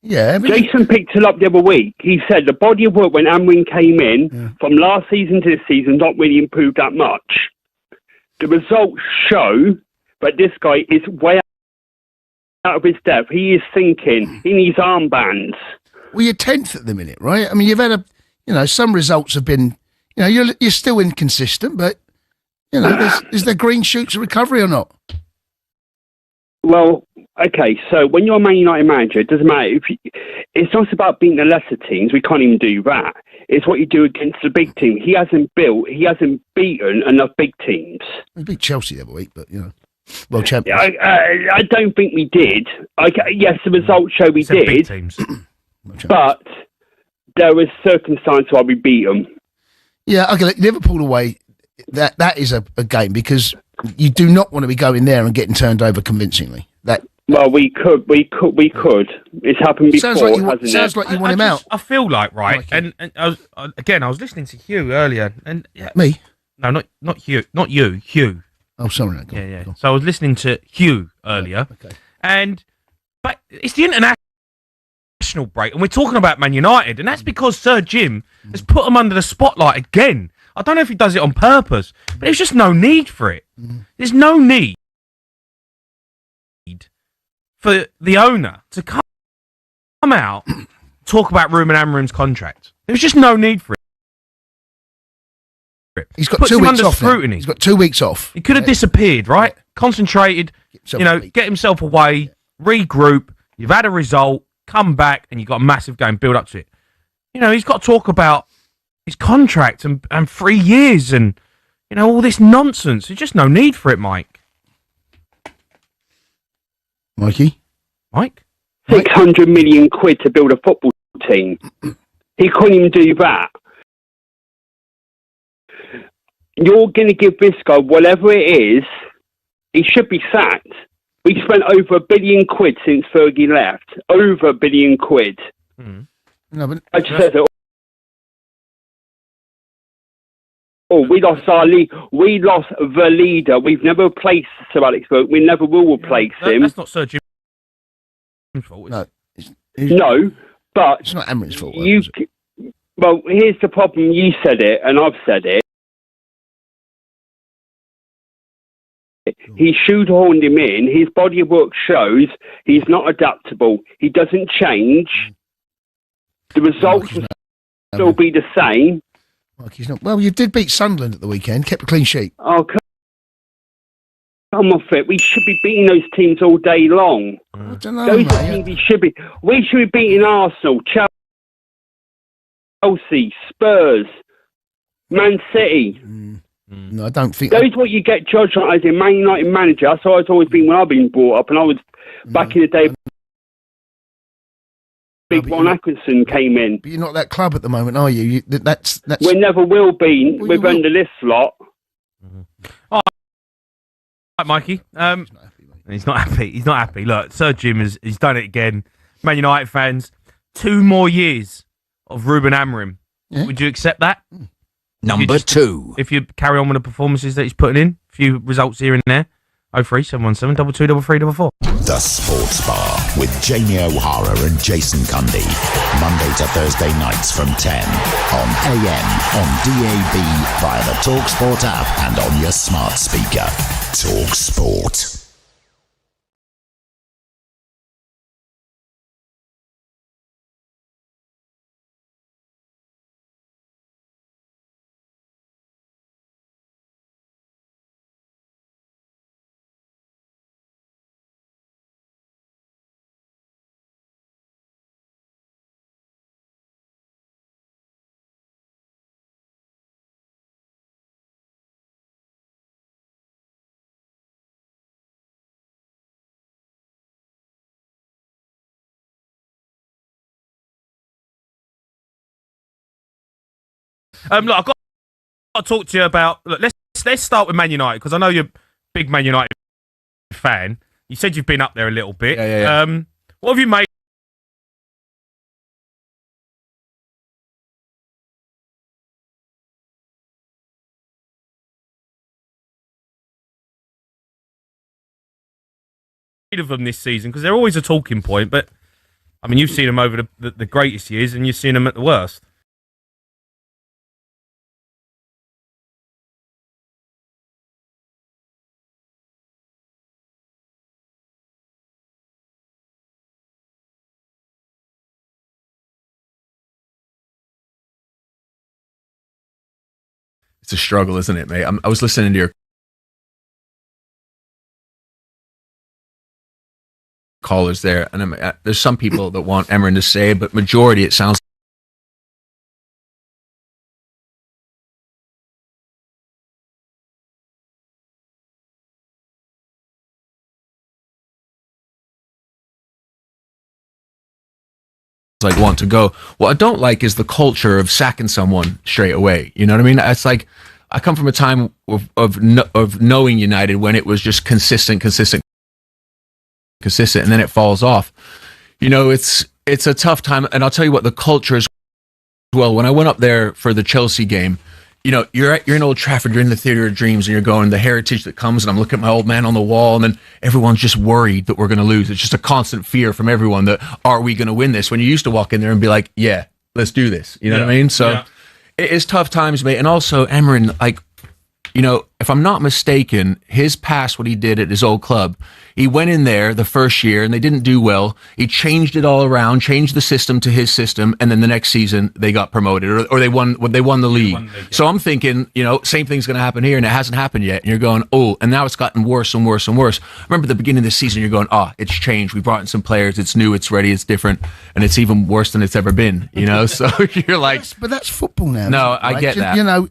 Yeah, Jason picked it up the other week. He said the body of work when Amorim came in from last season to this season not really improved that much. The results show that this guy is way out of his depth. He is thinking. He needs armbands. Well, you're 10th at the minute, right? I mean, you've had some results have been, you're still inconsistent, but, is there green shoots of recovery or not? Well, okay, so when you're a Man United manager, it doesn't matter. It's not about beating the lesser teams. We can't even do that. It's what you do against the big team. He hasn't beaten enough big teams. We beat Chelsea the other week, but, world champions. I don't think we did. Yes, the results show we did. Big teams. But there was circumstance why we beat them. Yeah, okay, Liverpool away, that is a game because you do not want to be going there and getting turned over convincingly. Well, we could. It's happened before, sounds like you want him out. I feel like, right, and I was listening to Hugh earlier. And Me? No, not Hugh. Not you, Hugh. Oh, sorry. Yeah. So I was listening to Hugh earlier. Okay. But it's the international break, and we're talking about Man United, and that's because Sir Jim has put them under the spotlight again. I don't know if he does it on purpose, but there's just no need for it. There's no need for the owner to come out talk about Ruben Amorim's contract. There's just no need for it. He's got 2 weeks off. Scrutiny. He's got 2 weeks off. He could have disappeared, right? Concentrated, get himself away, regroup. You've had a result, come back, and you've got a massive game, build up to it. He's got to talk about his contract and 3 years and, all this nonsense. There's just no need for it, Mike. Mikey? Mike? 600 million quid to build a football team. He couldn't even do that. You're going to give this guy whatever it is, he should be sacked. We spent over £1 billion since Fergie left. Over £1 billion. No, but I just said it. We lost our lead. We lost the leader. We've never replaced Sir Alex Ferguson. We never will replace him. That's not Sir Jim's fault. No, no, but it's not Amorim's fault. Well, here's the problem. You said it, and I've said it. He shoehorned him in. His body of work shows he's not adaptable. He doesn't change. The results will still be the same. He's not. Well, you did beat Sunderland at the weekend. Kept a clean sheet. Oh, come off it. We should be beating those teams all day long. I don't know, those teams we should be beating Arsenal, Chelsea, Spurs, Man City. No, I don't think. Those what you get judged on as a Man United manager. That's how it's always been when I've been brought up, and I was back in the day. Big Ron Atkinson came in. But you're not that club at the moment, are you? That's. We never will be. Well, we're under this lot. All right, Mikey. He's not happy. He's not happy. Look, Sir Jim he's done it again. Man United fans, 2 more years of Ruben Amorim. Yeah. Would you accept that? Number 2. If you carry on with the performances that he's putting in, a few results here and there. 03717 223344. The Sports Bar with Jamie O'Hara and Jason Cundy. Monday to Thursday nights from 10 on AM, on DAB, via the TalkSport app and on your smart speaker. TalkSport. Look, I've got to talk to you about. Look, let's start with Man United because I know you're a big Man United fan. You said you've been up there a little bit. Yeah. What have you made of them this season? Because they're always a talking point. But I mean, you've seen them over the greatest years, and you've seen them at the worst. It's a struggle, isn't it, mate? I was listening to your callers there, and there's some people that want Amorim to say, but majority, it sounds like want to go. What I don't like is the culture of sacking someone straight away. You know what I mean? It's like I come from a time of knowing United when it was just consistent, and then it falls off. You know, it's a tough time, and I'll tell you what, the culture is well. When I went up there for the Chelsea game, you know, you're in Old Trafford, you're in the Theatre of Dreams, and you're going, the heritage that comes, and I'm looking at my old man on the wall, and then everyone's just worried that we're going to lose. It's just a constant fear from everyone that, are we going to win this? When you used to walk in there and be like, yeah, let's do this. You know what I mean? So it is tough times, mate. And also, Amorim, like, you know, if I'm not mistaken, his past, what he did at his old club, he went in there the first year and they didn't do well. He changed it all around, changed the system to his system, and then the next season they got promoted or they won the league. So I'm thinking, you know, same thing's going to happen here, and it hasn't happened yet. And you're going, oh, and now it's gotten worse and worse and worse. Remember the beginning of the season, you're going, it's changed. We brought in some players. It's new. It's ready. It's different, and it's even worse than it's ever been. You know, so you're like, but that's football now. No, I get that. You know,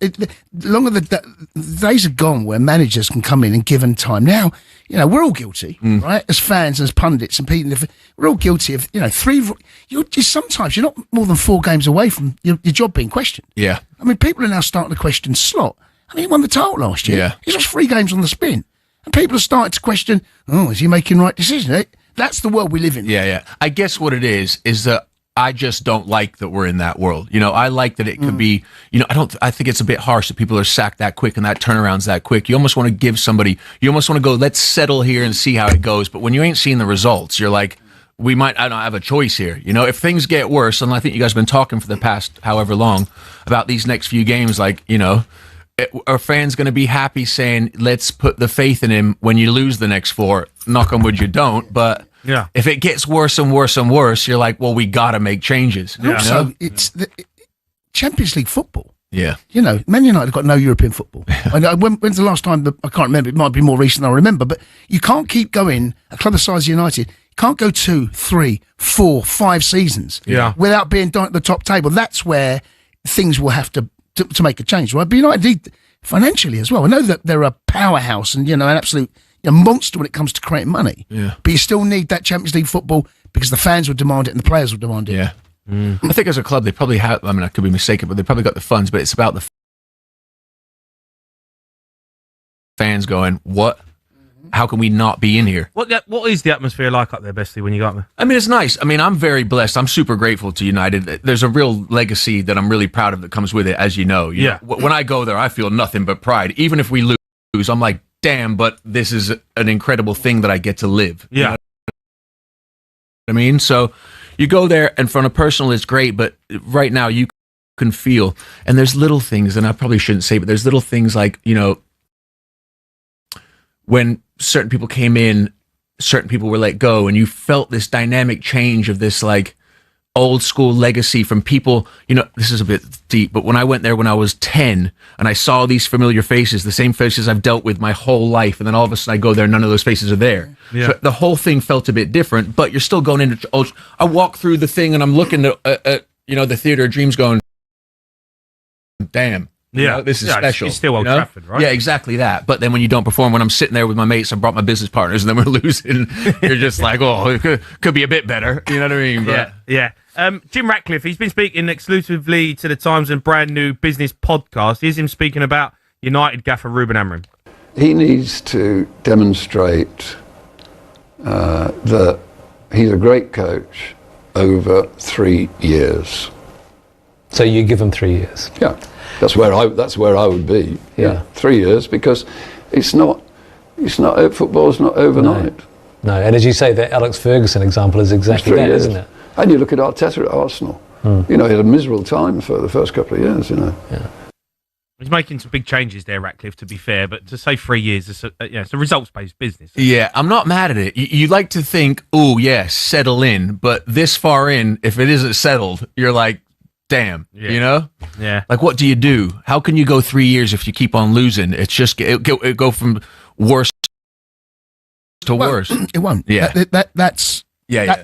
longer the days are gone where managers can come in and given time. Now, you know, we're all guilty, right? As fans, as pundits and people, we're all guilty of, you know, sometimes you're not more than 4 games away from your job being questioned. Yeah. I mean, people are now starting to question Slot. I mean, he won the title last year. Yeah. He's lost 3 games on the spin. And people are starting to question, is he making the right decision? That's the world we live in. Yeah. I guess what it is that I just don't like that we're in that world. You know, I like that it could be, you know, I think it's a bit harsh that people are sacked that quick and that turnaround's that quick. You almost want to give somebody, you almost want to go, let's settle here and see how it goes. But when you ain't seeing the results, you're like, I don't have a choice here. You know, if things get worse, and I think you guys have been talking for the past however long about these next few games, like, you know, are fans going to be happy saying, let's put the faith in him when you lose the next 4? Knock on wood, you don't, but yeah, if it gets worse and worse and worse, you're like, well, we got to make changes. Yeah. Also, it's the Champions League football. Yeah. You know, Man United have got no European football. When's the last time? I can't remember. It might be more recent than I remember. But you can't keep going, a club the size of United, you can't go 2, 3, 4, 5 seasons without being down at the top table. That's where things will have to make a change, right? But United, financially as well. I know that they're a powerhouse and, you know, an absolute monster when it comes to creating money. Yeah. But you still need that Champions League football because the fans will demand it and the players will demand it. Yeah. I think as a club, they probably have, I mean, I could be mistaken, but they probably got the funds, but it's about the fans going, what? How can we not be in here? What is the atmosphere like up there, Bestie, when you go up there? I mean, it's nice. I mean, I'm very blessed. I'm super grateful to United. There's a real legacy that I'm really proud of that comes with it, as you know. You know, when I go there, I feel nothing but pride. Even if we lose, I'm like, damn, but this is an incredible thing that I get to live. Yeah. You know what I mean? So you go there, and from a personal, it's great, but right now you can feel, and there's little things, and I probably shouldn't say, but there's little things like, you know, when certain people came in, certain people were let go, and you felt this dynamic change of this like old school legacy from people, you know, this is a bit deep, but when I went there when I was 10 and I saw these familiar faces, the same faces I've dealt with my whole life, and then all of a sudden I go there, none of those faces are there. Yeah. So the whole thing felt a bit different, but you're still going into, I walk through the thing and I'm looking at you know, the Theatre of Dreams going, damn. You know, this is special. It's still Old Trafford, right? Yeah, exactly that. But then when you don't perform, when I'm sitting there with my mates, I brought my business partners, and then we're losing. You're just like, oh, it could be a bit better. You know what I mean? But, yeah. Jim Ratcliffe, he's been speaking exclusively to the Times and brand new business podcast. Here's him speaking about United gaffer Ruben Amorim. He needs to demonstrate that he's a great coach over 3 years. So you give him 3 years? Yeah. That's where I would be. Yeah. 3 years, because it's not football's not overnight. No, and as you say, the Alex Ferguson example is exactly that, isn't it? And you look at Arteta at Arsenal. You know, he had a miserable time for the first couple of years, you know. Yeah. He's making some big changes there, Ratcliffe, to be fair, but to say 3 years, it's a results-based business. yeah, I'm not mad at it. You like to think, oh, yeah, settle in, but this far in, if it isn't settled, you're like, damn, you know? Yeah. Like, what do you do? How can you go 3 years if you keep on losing? It's just, it go from worse to worse. It won't. Yeah. That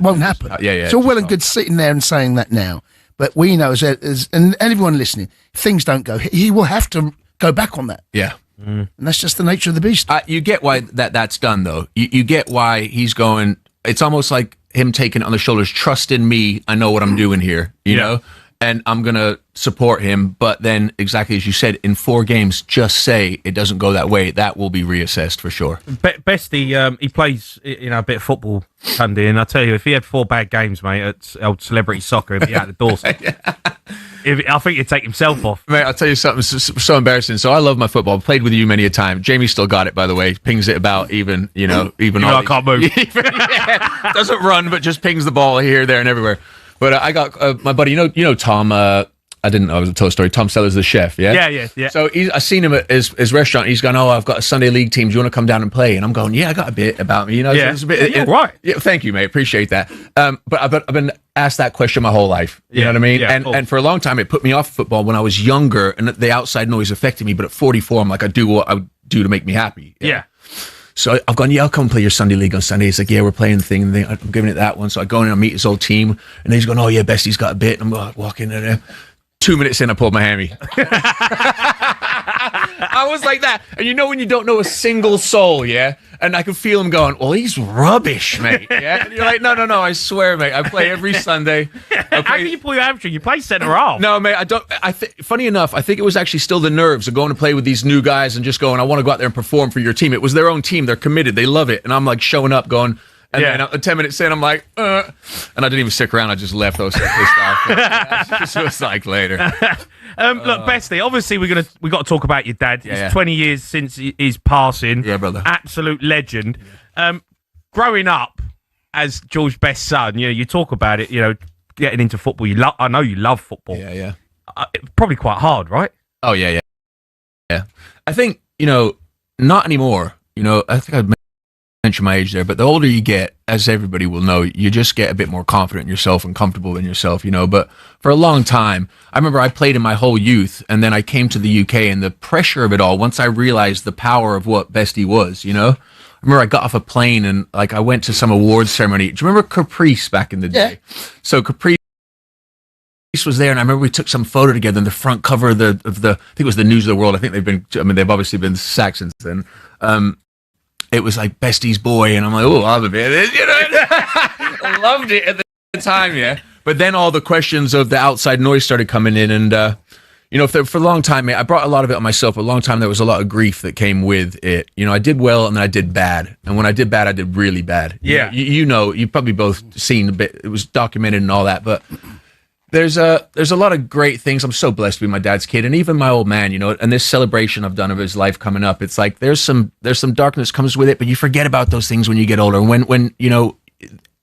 won't happen. It's all well and good sitting there and saying that now. But we know, and everyone listening, if things don't go, he will have to go back on that. Yeah. And that's just the nature of the beast. You get why that's done, though. You get why he's going, it's almost like him taking it on the shoulders, trust in me, I know what I'm doing here, you know? And I'm going to support him, but then, exactly as you said, in 4 games, just say it doesn't go that way. That will be reassessed for sure. Bestie, he plays a bit of football Sunday, and I tell you, if he had 4 bad games, mate, at old celebrity soccer, he'd be out the door. I think he'd take himself off. Mate, I'll tell you something so embarrassing. So I love my football. I've played with you many a time. Jamie still got it, by the way. Pings it about even I can't move. Doesn't run, but just pings the ball here, there, and everywhere. But I got my buddy, you know Tom. I didn't know I was a told a story. Tom Sellers, the chef. Yeah. So I seen him at his restaurant. He's gone, oh, I've got a Sunday league team. Do you want to come down and play? And I'm going, yeah, I got a bit about me. You know, yeah. It's a bit, right. Yeah, thank you, mate. Appreciate that. But I've been asked that question my whole life. You know what I mean? Yeah, and for a long time, it put me off football when I was younger, and the outside noise affected me. But at 44, I'm like, I do what I would do to make me happy. Yeah. So I've gone, yeah, I'll come play your Sunday league on Sunday. He's like, yeah, we're playing the thing. And I'm giving it that one. So I go in and I meet his old team. And then he's going, oh, yeah, Bestie's got a bit. And I'm walking in there. 2 minutes in, I pulled my hammy. I was like that. And you know when you don't know a single soul, yeah? And I could feel him going, well, he's rubbish, mate. Yeah? And you're like, no, I swear, mate. I play every Sunday. How can you pull your hamstring? You play centre half. No, mate, I don't. Funny enough, I think it was actually still the nerves of going to play with these new guys and just going, I want to go out there and perform for your team. It was their own team. They're committed. They love it. And I'm like showing up going, and then 10 minutes in, I'm like, and I didn't even stick around. I just left. I was so pissed off. It was like later. Look, Bestie, obviously we got to talk about your dad. It's 20 years since his passing. Yeah, brother. Absolute legend. Growing up as George Best's son, you talk about it, getting into football. I know you love football. Yeah. Probably quite hard, right? Oh, yeah. I think, not anymore. I think I've mentioned my age there, but the older you get, as everybody will know, you just get a bit more confident in yourself and comfortable in yourself, But for a long time, I remember I played in my whole youth, and then I came to the UK, and the pressure of it all, once I realized the power of what Bestie was, I remember I got off a plane and I went to some awards ceremony. Do you remember Caprice back in the day? Yeah. So Caprice was there, and I remember we took some photo together, and the front cover of the I think it was the News of the World. I think they've obviously been sacked since then. It was like Bestie's boy, and I'm like, oh, I'll be this, I loved it at the time, yeah. But then all the questions of the outside noise started coming in, and for a long time, mate, I brought a lot of it on myself. For a long time, there was a lot of grief that came with it. I did well, and then I did bad, and when I did bad, I did really bad. Yeah, you've probably both seen a bit. It was documented and all that, but there's a lot of great things. I'm so blessed to be my dad's kid, and even my old man, you know, and this celebration I've done of his life coming up. It's like there's some darkness comes with it, but you forget about those things when you get older. When you know,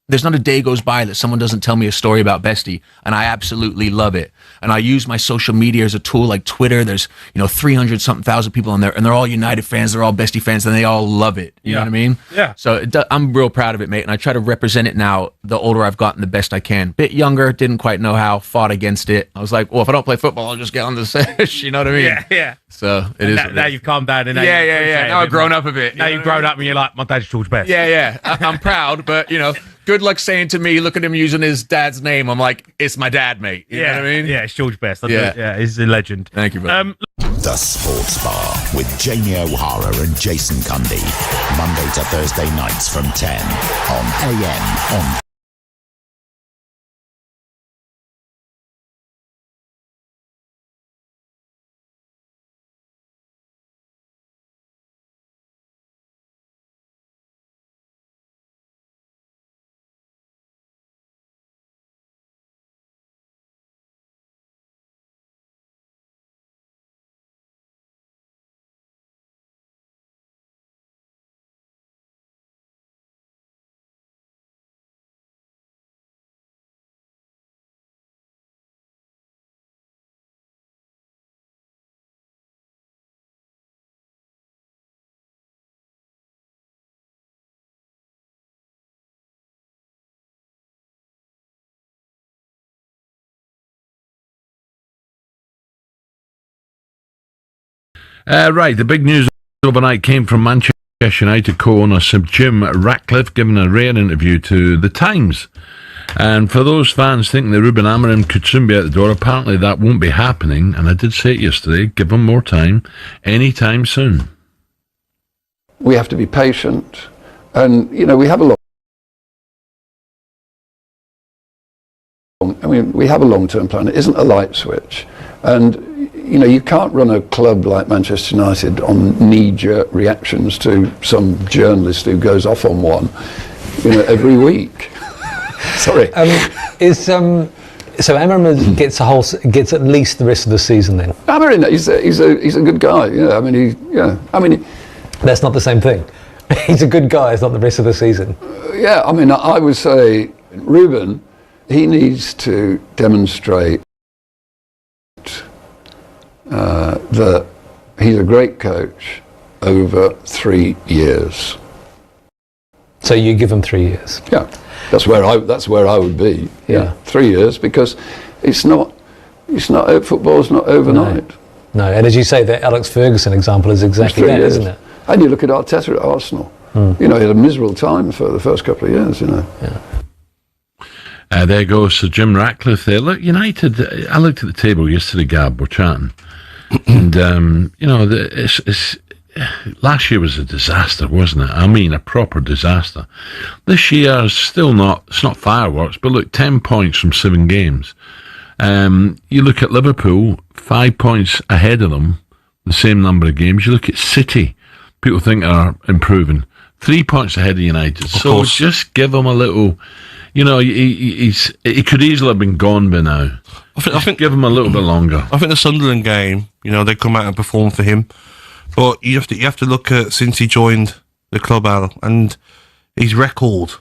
there's not a day goes by that someone doesn't tell me a story about Bestie, and I absolutely love it. And I use my social media as a tool, like Twitter. There's 300-something thousand people on there, and they're all United fans, they're all Bestie fans, and they all love it. You know what I mean? Yeah. So I'm real proud of it, mate, and I try to represent it now. The older I've gotten, the best I can. Bit younger, didn't quite know how, fought against it. I was like, well, if I don't play football, I'll just get on the sesh. You know what I mean? Yeah. So it is. Now you've calmed down. And Now I've grown up a bit. Now you've grown up, and you're like, my dad's George Best. Yeah. I'm proud, but good luck saying to me, look at him using his dad's name. I'm like, it's my dad, mate. You know what I mean? Yeah, it's George Best. He's a legend. Thank you, brother. The Sports Bar with Jamie O'Hara and Jason Cundy. Monday to Thursday nights from 10 on AM on Right, the big news overnight came from Manchester United co-owner Sir Jim Ratcliffe giving a rare interview to The Times. And for those fans thinking that Ruben Amorim could soon be out the door, apparently that won't be happening. And I did say it yesterday, give him more time, anytime soon. We have to be patient. And, we have we have a long-term plan. It isn't a light switch. And you can't run a club like Manchester United on knee-jerk reactions to some journalist who goes off on one, every week. Sorry. So Amorim gets at least the rest of the season then? Amorim, he's a good guy. That's not the same thing. He's a good guy. It's not the rest of the season. I would say Ruben, he needs to demonstrate that he's a great coach over 3 years. So you give him 3 years? Yeah, that's where I would be. Yeah, 3 years, because football's not overnight. No, and as you say, the Alex Ferguson example is exactly that, isn't it? And you look at Arteta at Arsenal. He had a miserable time for the first couple of years. Yeah. There goes Sir Jim Ratcliffe there. Look, United, I looked at the table yesterday, Gab, we're chatting. And, last year was a disaster, wasn't it? I mean, a proper disaster. This year is still it's not fireworks, but look, 10 points from 7 games. You look at Liverpool, 5 points ahead of them, the same number of games. You look at City, people think are improving, 3 points ahead of United. So just give them a little... he could easily have been gone by now. I think give him a little bit longer. I think the Sunderland game, they come out and perform for him. But you have to look at since he joined the club, Al, and his record.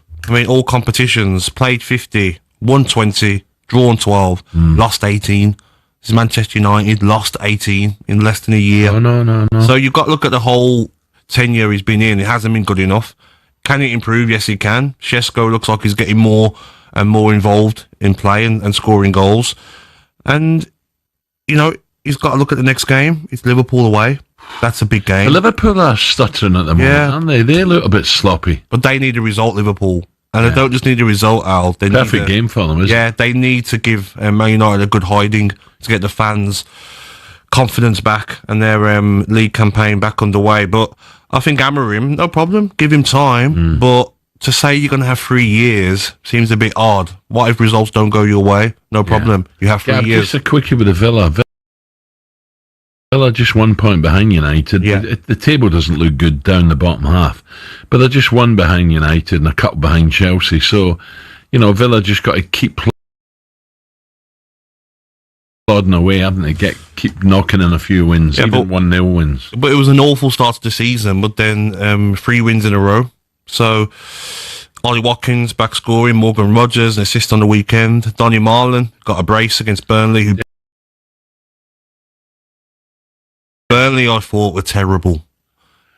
All competitions, played 50, won 20, drawn 12, lost 18. This is Manchester United, lost 18 in less than a year. No. So you've got to look at the whole tenure he's been in. It hasn't been good enough. Can it improve? Yes, it can. Shesko looks like he's getting more and more involved in play and scoring goals. And, he's got to look at the next game. It's Liverpool away. That's a big game. Liverpool are stuttering at the moment, aren't they? They look a bit sloppy. But they need a result, Liverpool. And they don't just need a result, Al. They Perfect game for them, isn't it? Yeah, they need to give Man United a good hiding to get the fans' confidence back and their league campaign back underway. But I think Amorim, no problem. Give him time. But to say you're going to have 3 years seems a bit odd. What if results don't go your way? No problem. You have 3 years. Just a quickie with the Villa. Villa just 1 point behind United. Yeah. The table doesn't look good down the bottom half, but they're just 1 behind United and a couple behind Chelsea. So, Villa just got to keep plodding away, haven't they? Keep knocking in a few wins, even 1-0 wins. But it was an awful start to the season, but then 3 wins in a row. So Ollie Watkins back scoring, Morgan Rogers an assist on the weekend. Donny Marlon got a brace against Burnley, who Burnley I thought were terrible.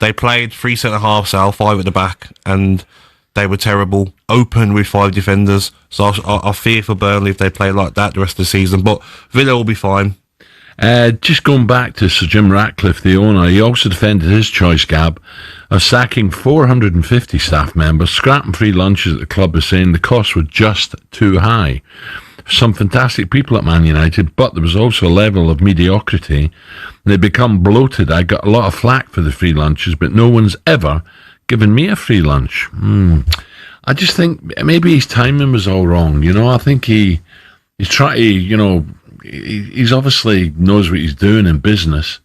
They played 3 centre-halves out, 5 at the back, and they were terrible. Open with 5 defenders. So I fear for Burnley if they play like that the rest of the season. But Villa will be fine. Just going back to Sir Jim Ratcliffe, the owner, he also defended his choice, Gab, of sacking 450 staff members, scrapping free lunches at the club, saying the costs were just too high. Some fantastic people at Man United, but there was also a level of mediocrity, and they become bloated. I got a lot of flack for the free lunches, but no one's ever given me a free lunch. I just think maybe his timing was all wrong. I think he's trying to, he's obviously knows what he's doing in business.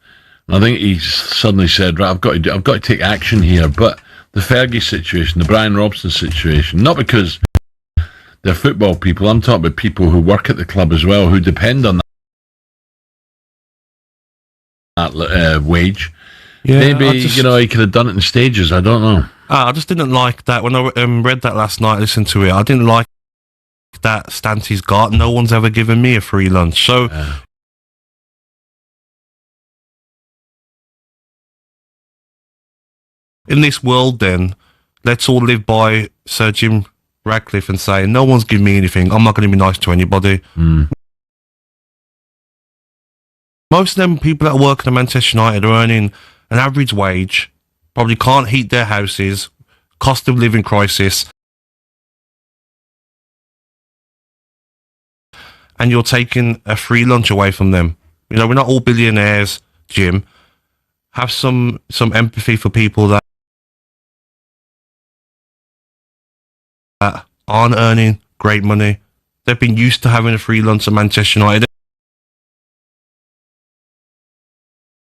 And I think he's suddenly said, right, I've got to take action here. But the Fergie situation, the Brian Robson situation, not because they're football people, I'm talking about people who work at the club as well, who depend on that wage. Yeah, maybe, he could have done it in stages, I don't know. I just didn't like that. When I read that last night, listened to it, I didn't like that stance he's got. No one's ever given me a free lunch. So in this world then, let's all live by Sir Jim Ratcliffe and say, no one's giving me anything, I'm not going to be nice to anybody. Most of them people that work at Manchester United are earning an average wage, probably can't heat their houses, cost of living crisis, and you're taking a free lunch away from them. We're not all billionaires, Jim. Have some empathy for people that aren't earning great money. They've been used to having a free lunch at Manchester United.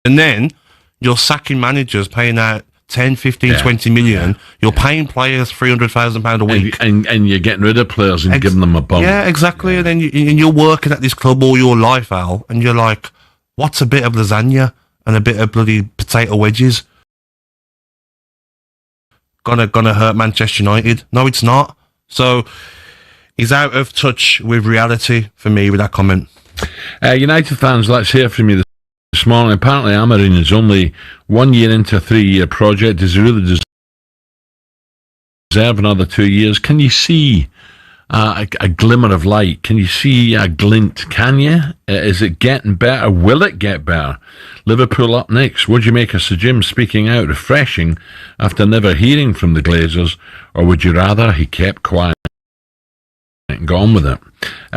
And then you're sacking managers, paying out 10, 15, 20 million. You're paying players £300,000 a week. And you're getting rid of players and giving them a bump. Yeah, exactly. Yeah. And then you're working at this club all your life, Al, and you're like, what's a bit of lasagna and a bit of bloody potato wedges gonna hurt Manchester United? No, it's not. So he's out of touch with reality for me with that comment. United fans, let's hear from you this morning. Apparently Amorim is only 1 year into a 3-year project. Does he really deserve another 2 years? Can you see a glimmer of light? Can you see a glint? Can you? Is it getting better? Will it get better? Liverpool up next. Would you make a Sir Jim speaking out refreshing after never hearing from the Glazers, or would you rather he kept quiet and got on with it?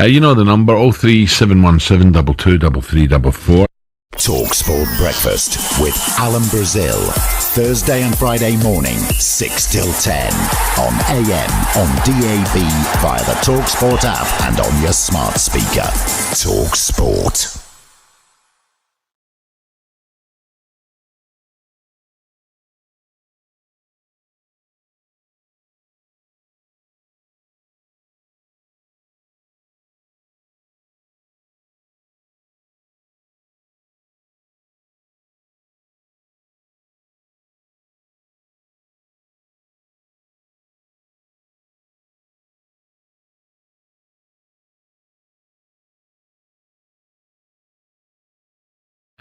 You know the number, 03717 223344. Talk Sport Breakfast with Alan Brazil. Thursday and Friday morning, 6 till 10. On AM, on DAB, via the Talk Sport app and on your smart speaker. Talk Sport.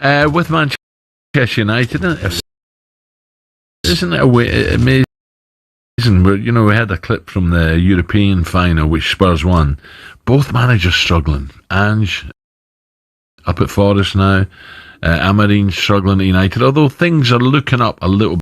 With Manchester United, isn't it amazing? We had a clip from the European final, which Spurs won. Both managers struggling. Ange up at Forest now, Amorim struggling at United. Although things are looking up a little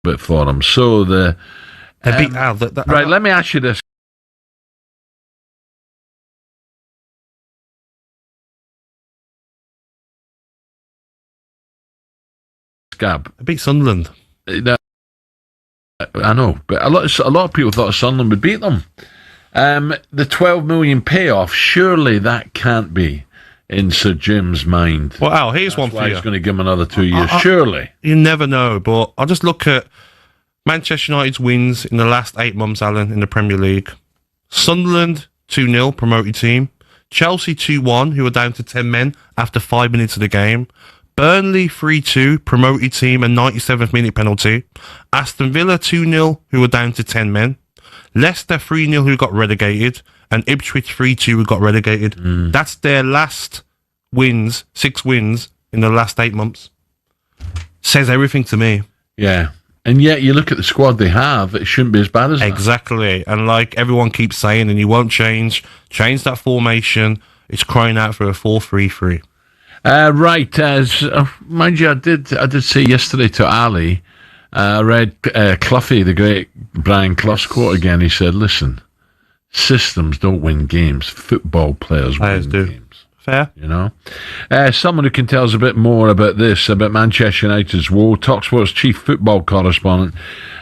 bit for them. So right, let me ask you this. Gab, I beat Sunderland. I know, but a lot of people thought Sunderland would beat them. The 12 million payoff, surely that can't be in Sir Jim's mind. Well, Al, here's one for you. He's going to give him another 2 years, surely. You never know, but I'll just look at Manchester United's wins in the last 8 months, Alan, in the Premier League. Sunderland 2-0, promoted team. Chelsea 2-1, who were down to 10 men after 5 minutes of the game. Burnley 3-2, promoted team, a 97th minute penalty. Aston Villa 2-0, who were down to 10 men. Leicester 3-0, who got relegated. And Ipswich 3-2, who got relegated. That's their last wins, 6 wins in the last 8 months. Says everything to me. Yeah. And yet you look at the squad they have, it shouldn't be as bad as that. Exactly. And like everyone keeps saying, and you won't change that formation. It's crying out for a 4-3-3. Right. Mind you, I did say yesterday to Ali, I read Cloughy, the great Brian Clough quote again. He said, listen, systems don't win games. Football players win games. Fair. You know? Someone who can tell us a bit more about this, about Manchester United's woe, TalkSport's chief football correspondent,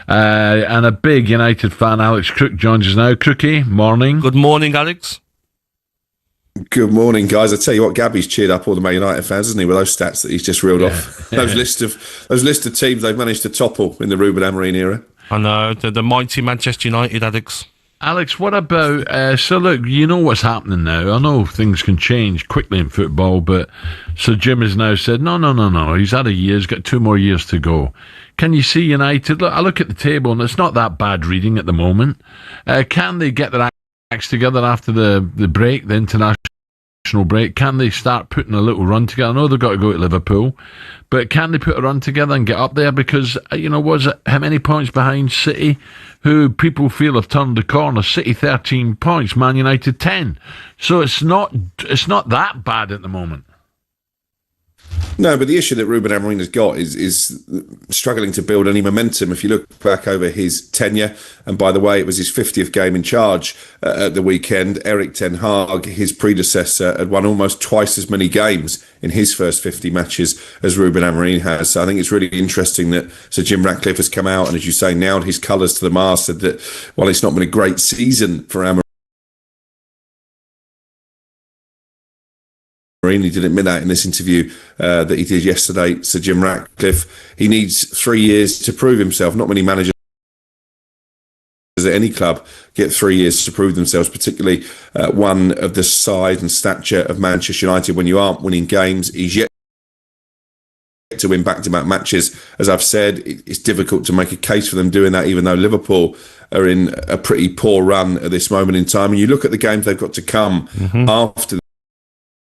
and a big United fan, Alex Crook, joins us now. Crookie, morning. Good morning, Alex. Good morning, guys. I tell you what, Gabby's cheered up all the Man United fans, hasn't he, with those stats that he's just reeled off. Those list of teams they've managed to topple in the Ruben Amorim era. I know, the mighty Manchester United, Alex. Alex, what about... so, look, you know what's happening now. I know things can change quickly in football, but Sir Jim has now said, no. He's had a year. He's got 2 more years to go. Can you see United? Look, I look at the table, and it's not that bad reading at the moment. Can they get their acts together after the break, the international break? Can they start putting a little run together? I know they've got to go to Liverpool, but can they put a run together and get up there? Because, how many points behind City, who people feel have turned the corner? City 13 points, Man United 10. So it's not that bad at the moment. No, but the issue that Ruben Amorim has got is struggling to build any momentum. If you look back over his tenure, and by the way, it was his 50th game in charge at the weekend, Erik ten Hag, his predecessor, had won almost twice as many games in his first 50 matches as Ruben Amorim has. So I think it's really interesting that Sir Jim Ratcliffe has come out and, as you say, nailed his colours to the mast, said that while it's not been a great season for Amorim, he did admit that in this interview that he did yesterday. Sir Jim Ratcliffe, he needs 3 years to prove himself. Not many managers at any club get 3 years to prove themselves, particularly one of the size and stature of Manchester United. When you aren't winning games, he's yet to win back-to-back matches. As I've said, it's difficult to make a case for them doing that, even though Liverpool are in a pretty poor run at this moment in time. And you look at the games they've got to come after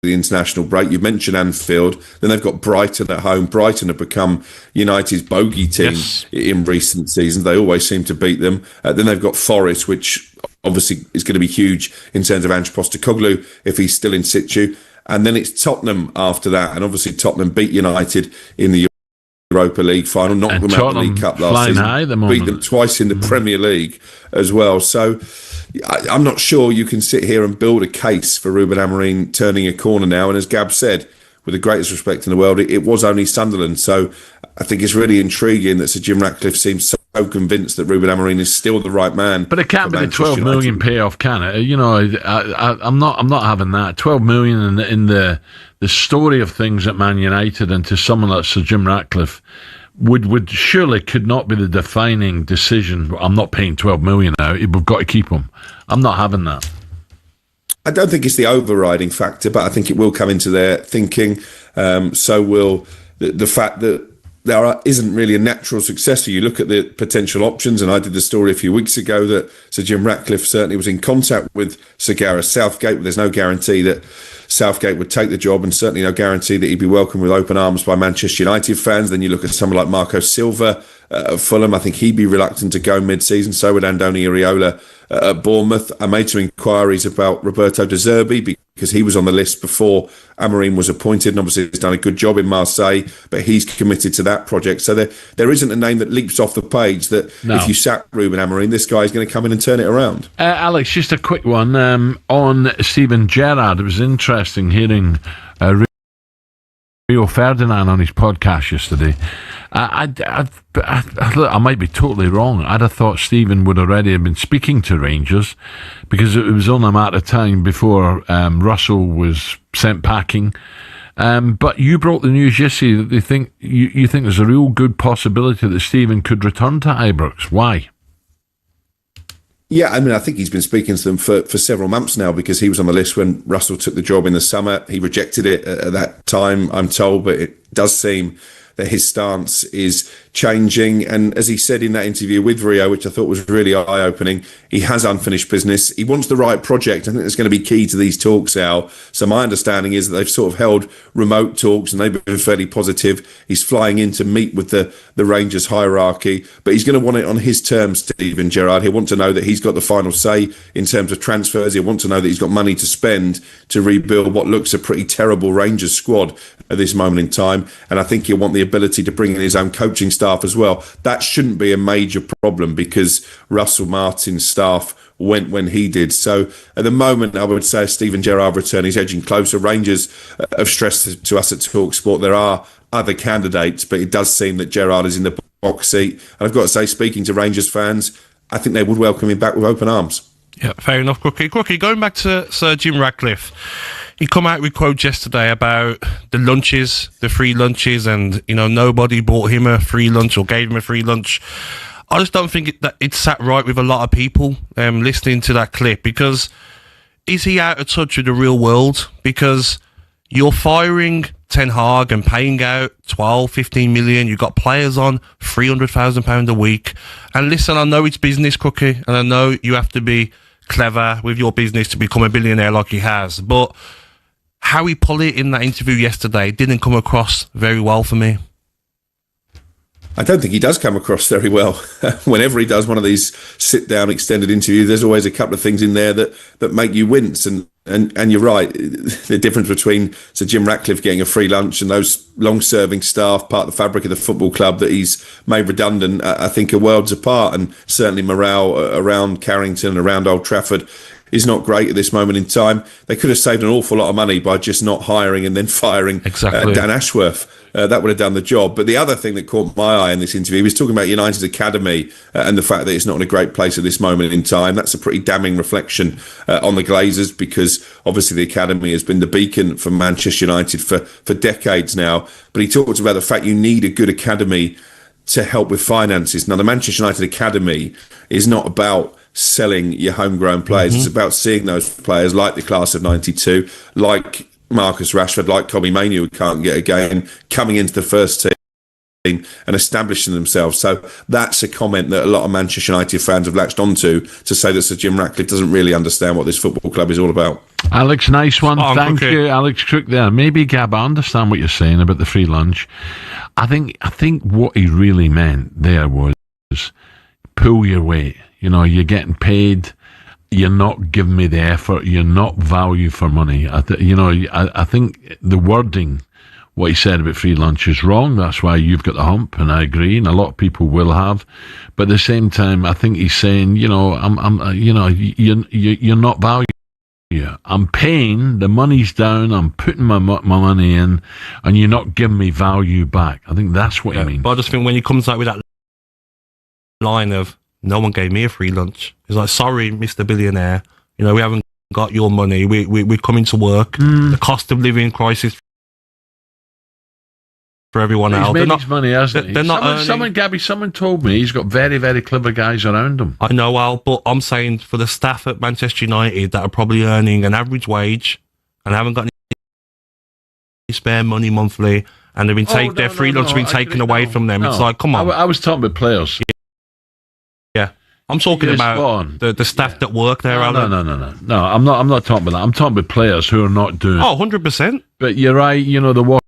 the international break. You mentioned Anfield, then they've got Brighton at home. Brighton have become United's bogey team in recent seasons. They always seem to beat them. Then they've got Forest, which obviously is going to be huge in terms of Ange Postecoglou if he's still in situ. And then it's Tottenham after that. And obviously Tottenham beat United in the Europa League final, knocked them out of the League Cup last season, beat them twice in the Premier League as well. So I'm not sure you can sit here and build a case for Ruben Amorim turning a corner now. And as Gab said, with the greatest respect in the world, it was only Sunderland. So I think it's really intriguing that Sir Jim Ratcliffe seems so convinced that Ruben Amorim is still the right man. But it can't be the 12 million payoff, can it? You know, I'm not having that. 12 million in the story of things at Man United, and to someone like Sir Jim Ratcliffe would surely could not be the defining decision. I'm not paying 12 million out. We've got to keep him. I'm not having that. I don't think it's the overriding factor, but I think it will come into their thinking. So will the fact that there isn't really a natural successor. You look at the potential options, and I did the story a few weeks ago that Sir Jim Ratcliffe certainly was in contact with Sir Gareth Southgate, but there's no guarantee that Southgate would take the job, and certainly no guarantee that he'd be welcomed with open arms by Manchester United fans. Then you look at someone like Marco Silva at Fulham. I think he'd be reluctant to go mid-season. So would Andoni Iraola at Bournemouth. I made some inquiries about Roberto De Zerbi because he was on the list before Amorim was appointed, and obviously he's done a good job in Marseille, but he's committed to that project. So there isn't a name that leaps off the page that if you sack Ruben Amorim, this guy's going to come in and turn it around. Alex, just a quick one on Steven Gerrard. It was interesting hearing Rio Ferdinand on his podcast yesterday, I might be totally wrong. I'd have thought Stephen would already have been speaking to Rangers, because it was only a matter of time before Russell was sent packing. But you broke the news yesterday that they think you think there's a real good possibility that Stephen could return to Ibrox. Why? Yeah, I mean, I think he's been speaking to them for several months now, because he was on the list when Russell took the job in the summer. He rejected it at that time, I'm told, but it does seem that his stance is changing. And as he said in that interview with Rio, which I thought was really eye-opening, he has unfinished business. He wants the right project. I think that's going to be key to these talks, Al. So my understanding is that they've sort of held remote talks and they've been fairly positive. He's flying in to meet with the Rangers hierarchy, but he's going to want it on his terms, Steven Gerrard. He'll want to know that he's got the final say in terms of transfers. He'll want to know that he's got money to spend to rebuild what looks a pretty terrible Rangers squad at this moment in time. And I think he'll want the ability to bring in his own coaching staff as well. That shouldn't be a major problem, because Russell Martin's staff went when he did. So at the moment, I would say Steven Gerrard return, he's edging closer. Rangers have stressed to us at TalkSport there are other candidates, but it does seem that Gerrard is in the box seat. And I've got to say, speaking to Rangers fans, I think they would welcome him back with open arms. Yeah, fair enough, Crookie. Crookie, going back to Sir Jim Ratcliffe, he come out with quotes yesterday about the lunches, the free lunches, and, nobody bought him a free lunch or gave him a free lunch. I just don't think that it sat right with a lot of people listening to that clip, because is he out of touch with the real world? Because you're firing Ten Hag and paying out 12, 15 million. You've got players on £300,000 a week. And listen, I know it's business, Crookie, and I know you have to be clever with your business to become a billionaire like he has. But how he pulled it in that interview yesterday didn't come across very well for me. I don't think he does come across very well. Whenever he does one of these sit-down extended interviews, there's always a couple of things in there that make you wince. And you're right, the difference between Sir Jim Ratcliffe getting a free lunch and those long-serving staff, part of the fabric of the football club that he's made redundant, I think are worlds apart. And certainly morale around Carrington and around Old Trafford is not great at this moment in time. They could have saved an awful lot of money by just not hiring and then firing Dan Ashworth. That would have done the job. But the other thing that caught my eye in this interview, he was talking about United's academy and the fact that it's not in a great place at this moment in time. That's a pretty damning reflection on the Glazers, because obviously the academy has been the beacon for Manchester United for decades now. But he talked about the fact you need a good academy to help with finances. Now, the Manchester United academy is not about selling your homegrown players. Mm-hmm. It's about seeing those players like the class of 92, like Marcus Rashford, like Kobbie Mainoo, who can't get a game, coming into the first team and establishing themselves. So that's a comment that a lot of Manchester United fans have latched onto, to say that Sir Jim Ratcliffe doesn't really understand what this football club is all about. Alex, nice one. Thank you, Alex Crook there. Maybe, Gab, I understand what you're saying about the free lunch. I think what he really meant there was pull your weight. You're getting paid. You're not giving me the effort. You're not value for money. I think the wording, what he said about free lunch, is wrong. That's why you've got the hump, and I agree, and a lot of people will have. But at the same time, I think he's saying, you're not value. I'm paying, the money's down, I'm putting my money in, and you're not giving me value back. I think that's what he means. But I just think when he comes out with that line of, no one gave me a free lunch. It's like, sorry, Mr. Billionaire, we haven't got your money. We're coming to work. The cost of living crisis for everyone else. He's made his money, hasn't he? They're not someone told me he's got very, very clever guys around him. I know, Al, but I'm saying for the staff at Manchester United that are probably earning an average wage and haven't got any spare money monthly, and they've been their free lunch been taken away from them. It's like, come on. I was talking about players. Yeah. I'm talking about the staff that work there, Alan. No, I'm not talking about that. I'm talking about players who are not doing 100%. But you're right, the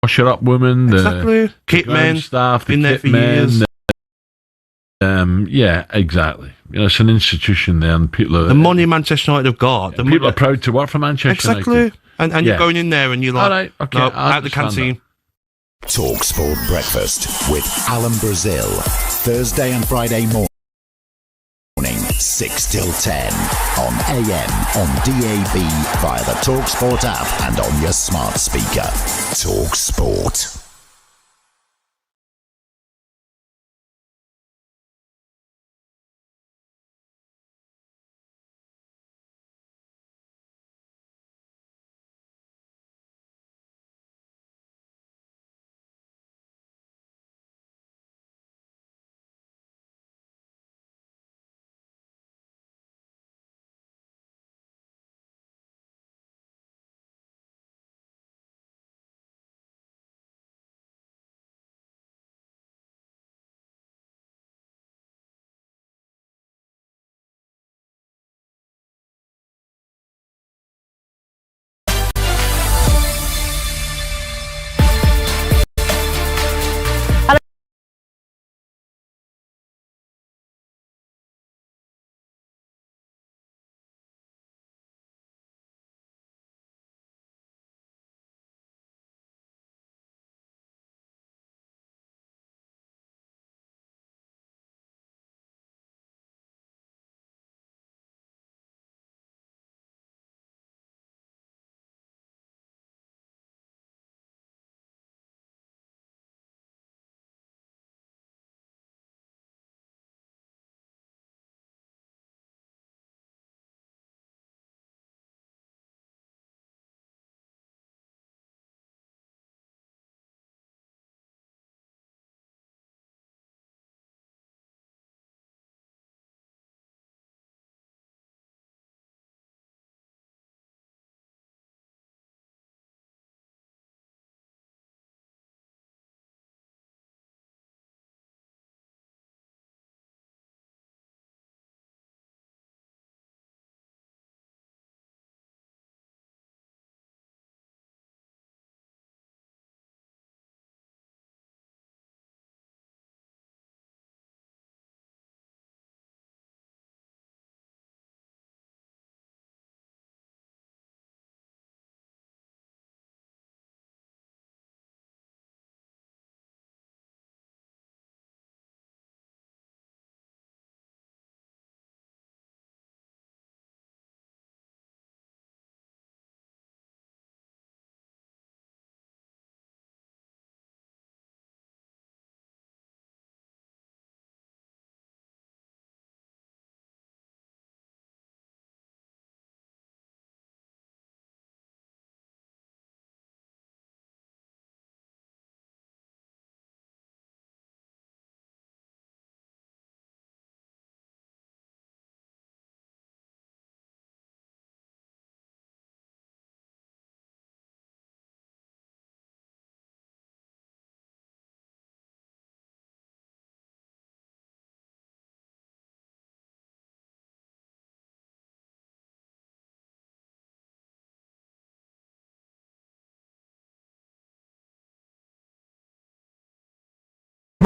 washer-up women, the kit men, staff, the been there for years. Yeah, exactly. It's an institution there, and people are... The money Manchester United have got. People are proud to work for Manchester United. And you're going in there and you're like, all right, okay, no, out the canteen. Talk Sport Breakfast with Alan Brazil. Thursday and Friday morning, 6 till 10 on AM, on DAB, via the Talk Sport app and on your smart speaker. Talk Sport.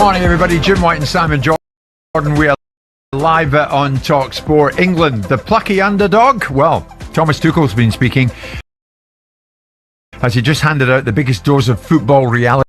Morning, everybody. Jim White and Simon Jordan. We are live on Talk Sport. England, the plucky underdog. Well, Thomas Tuchel's been speaking as he just handed out the biggest dose of football reality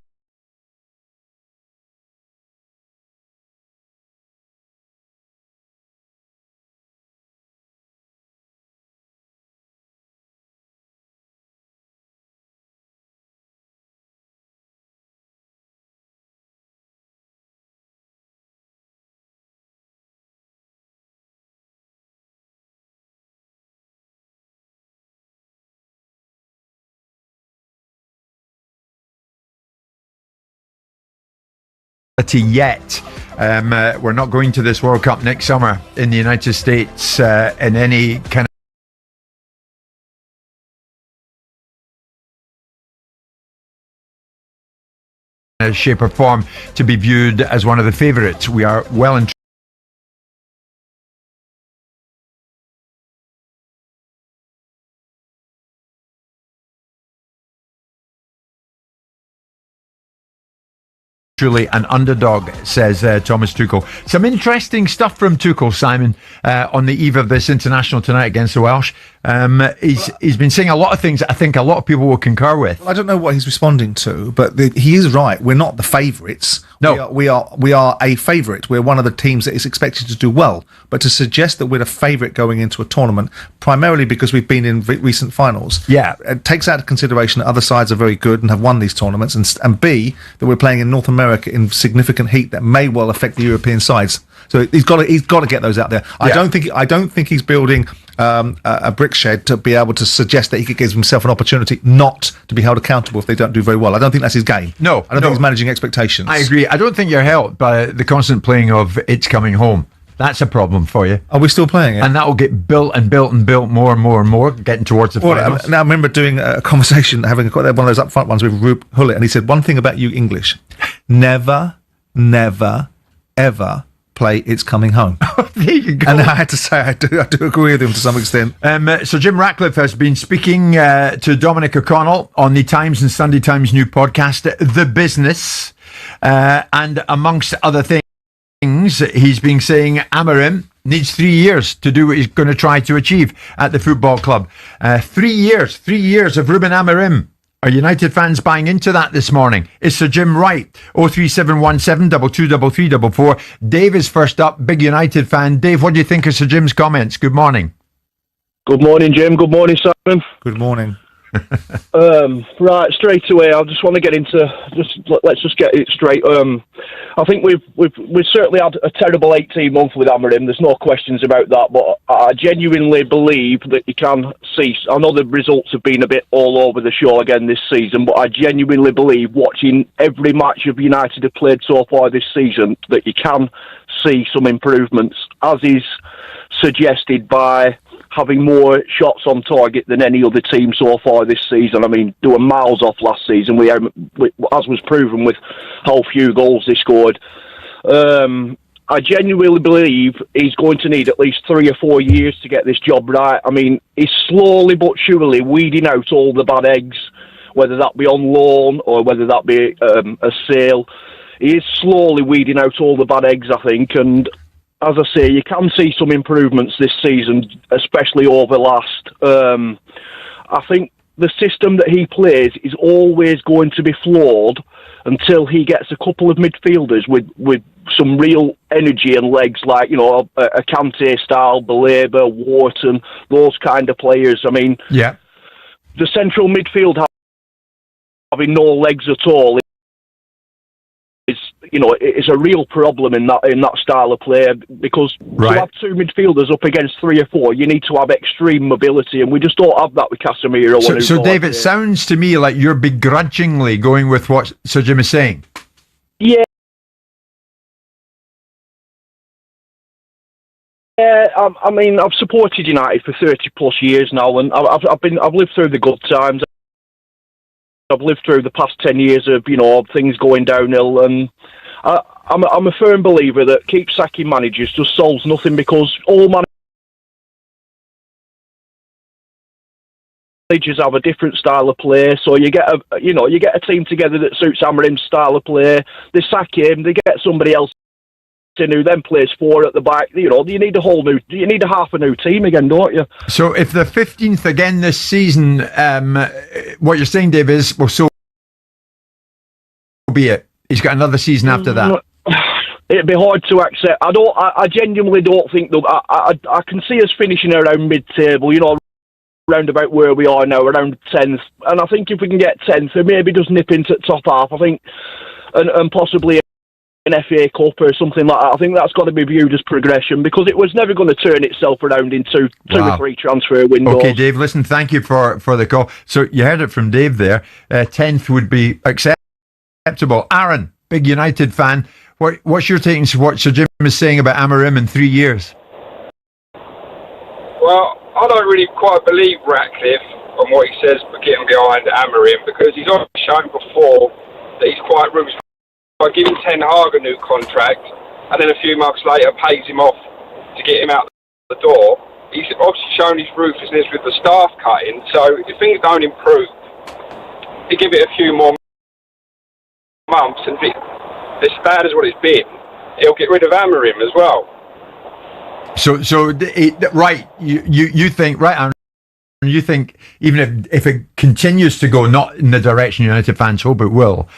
yet. We're not going to this World Cup next summer in the United States in any kind of shape or form to be viewed as one of the favourites. We are well and truly an underdog, says Thomas Tuchel. Some interesting stuff from Tuchel, Simon, on the eve of this international tonight against the Welsh. He's been saying a lot of things that I think a lot of people will concur with. Well, I don't know what he's responding to, but he is right. We're not the favourites. No, we are a favourite. We're one of the teams that is expected to do well. But to suggest that we're a favourite going into a tournament, primarily because we've been in recent finals, it takes out of consideration that other sides are very good and have won these tournaments, and B, that we're playing in North America in significant heat that may well affect the European sides. So he's got to get those out there. I don't think he's building a brick shed to be able to suggest that he could give himself an opportunity not to be held accountable if they don't do very well. I don't think that's his game. No, I don't think he's managing expectations. I agree. I don't think you're helped by the constant playing of "It's Coming Home." That's a problem for you. Are we still playing it? And that will get built and built and built more and more and more, getting towards the finals. Now I remember doing a conversation, having one of those upfront ones with Ruben Amorim, and he said, one thing about you English, never, ever play "It's Coming Home." There you go. And I had to say, I do agree with him to some extent. Sir Jim Ratcliffe has been speaking to Dominic O'Connell on the Times and Sunday Times new podcast, The Business, and amongst other things, he's been saying Amorim needs 3 years to do what he's going to try to achieve at the football club. 3 years of Ruben Amorim. Are United fans buying into that this morning? Is Sir Jim right? 03717 223344. Dave is first up, big United fan. Dave, what do you think of Sir Jim's comments? Good morning. Good morning, Jim. Good morning, Simon. Good morning. Right, straight away, I just want to get into let's just get it straight. I think we've certainly had a terrible 18 months with Amorim. There's no questions about that. But I genuinely believe that you can see. I know the results have been a bit all over the show again this season, but I genuinely believe, watching every match of United have played so far this season, that you can see some improvements, as is suggested by having more shots on target than any other team so far this season. I mean, they were miles off last season, as was proven with how few goals they scored. I genuinely believe he's going to need at least 3 or 4 years to get this job right. I mean, he's slowly but surely weeding out all the bad eggs, whether that be on loan or whether that be a sale. He is slowly weeding out all the bad eggs, I think, and as I say, you can see some improvements this season, especially over last. I think the system that he plays is always going to be flawed until he gets a couple of midfielders with some real energy and legs, like, you know, a Kante style, Baleba, Wharton, those kind of players. I mean, the central midfield having no legs at all is a real problem in that style of play, because to have two midfielders up against 3 or 4, you need to have extreme mobility, and we just don't have that with Casemiro. So Dave, it sounds to me like you're begrudgingly going with what Sir Jim is saying. Yeah. I mean, I've supported United for 30 plus years now, and I've lived through the good times. I've lived through the past 10 years of, things going downhill, and I'm a firm believer that keep sacking managers just solves nothing, because all managers managers have a different style of play, so you get a team together that suits Amorim's style of play. They sack him, they get somebody else in who then plays 4 at the back. You need a half a new team again, don't you? So if they're 15th again this season, what you're saying, Dave, is well, so be it. He's got another season after that. It'd be hard to accept. I genuinely don't think that. I can see us finishing around mid-table. Round about where we are now, around 10th. And I think if we can get 10th, and maybe just nip into the top half, I think, and possibly an FA Cup or something like that, I think that's got to be viewed as progression, because it was never going to turn itself around in two or three transfer windows. Okay, Dave, listen, thank you for the call. So you heard it from Dave there. 10th would be acceptable. Aaron, big United fan. What's your take on what Sir Jim is saying about Amorim in 3 years? Well, I don't really quite believe Ratcliffe on what he says for getting behind Amorim, because he's already shown before that he's quite ruthless by giving Ten Hag a new contract and then a few months later pays him off to get him out the door. He's obviously shown his ruthlessness with the staff cutting, so if things don't improve, to give it a few more months, and if it's as bad as what it's been, he'll get rid of Amorim as well. So right, you think, right, Aaron, you think even if it continues to go not in the direction United fans hope it will,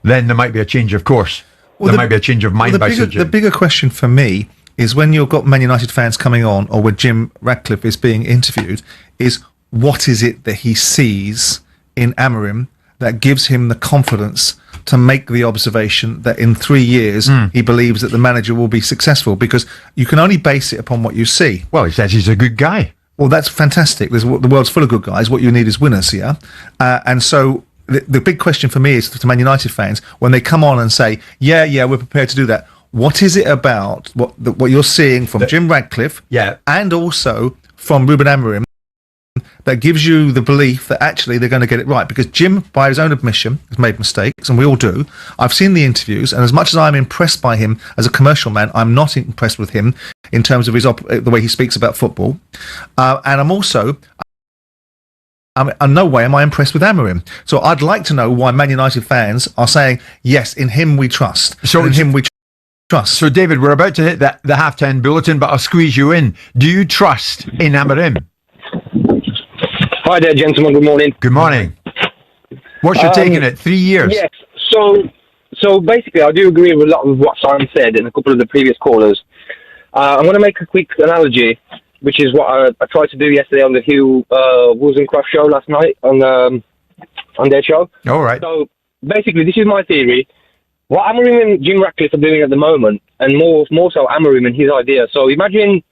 then there might be a change of course. There might be a change of mind by Sir Jim. The bigger question for me is, when you've got Man United fans coming on, or when Jim Ratcliffe is being interviewed, is what is it that he sees in Amorim that gives him the confidence to make the observation that in 3 years he believes that the manager will be successful? Because you can only base it upon what you see. Well, he says he's a good guy. Well, that's fantastic. The world's full of good guys. What you need is winners here. And so the big question for me is to Man United fans, when they come on and say, yeah, we're prepared to do that, what is it about what you're seeing from Jim Ratcliffe and also from Ruben Amorim that gives you the belief that actually they're going to get it right? Because Jim, by his own admission, has made mistakes, and we all do. I've seen the interviews, and as much as I'm impressed by him as a commercial man, I'm not impressed with him in terms of the way he speaks about football. And I'm also... in no way am I impressed with Amorim. So I'd like to know why Man United fans are saying, yes, in him we trust. So in him we trust. So David, we're about to hit the half-10 bulletin, but I'll squeeze you in. Do you trust in Amorim? Hi there, gentlemen. Good morning. Good morning. What's your take on it? 3 years? Yes. So basically, I do agree with a lot of what Simon said and a couple of the previous callers. I'm going to make a quick analogy, which is what I tried to do yesterday on the Hugh Woolscroft show last night on their show. All right. So basically, this is my theory. What Amorim and Jim Ratcliffe are doing at the moment, and more so Amorim and his idea. So imagine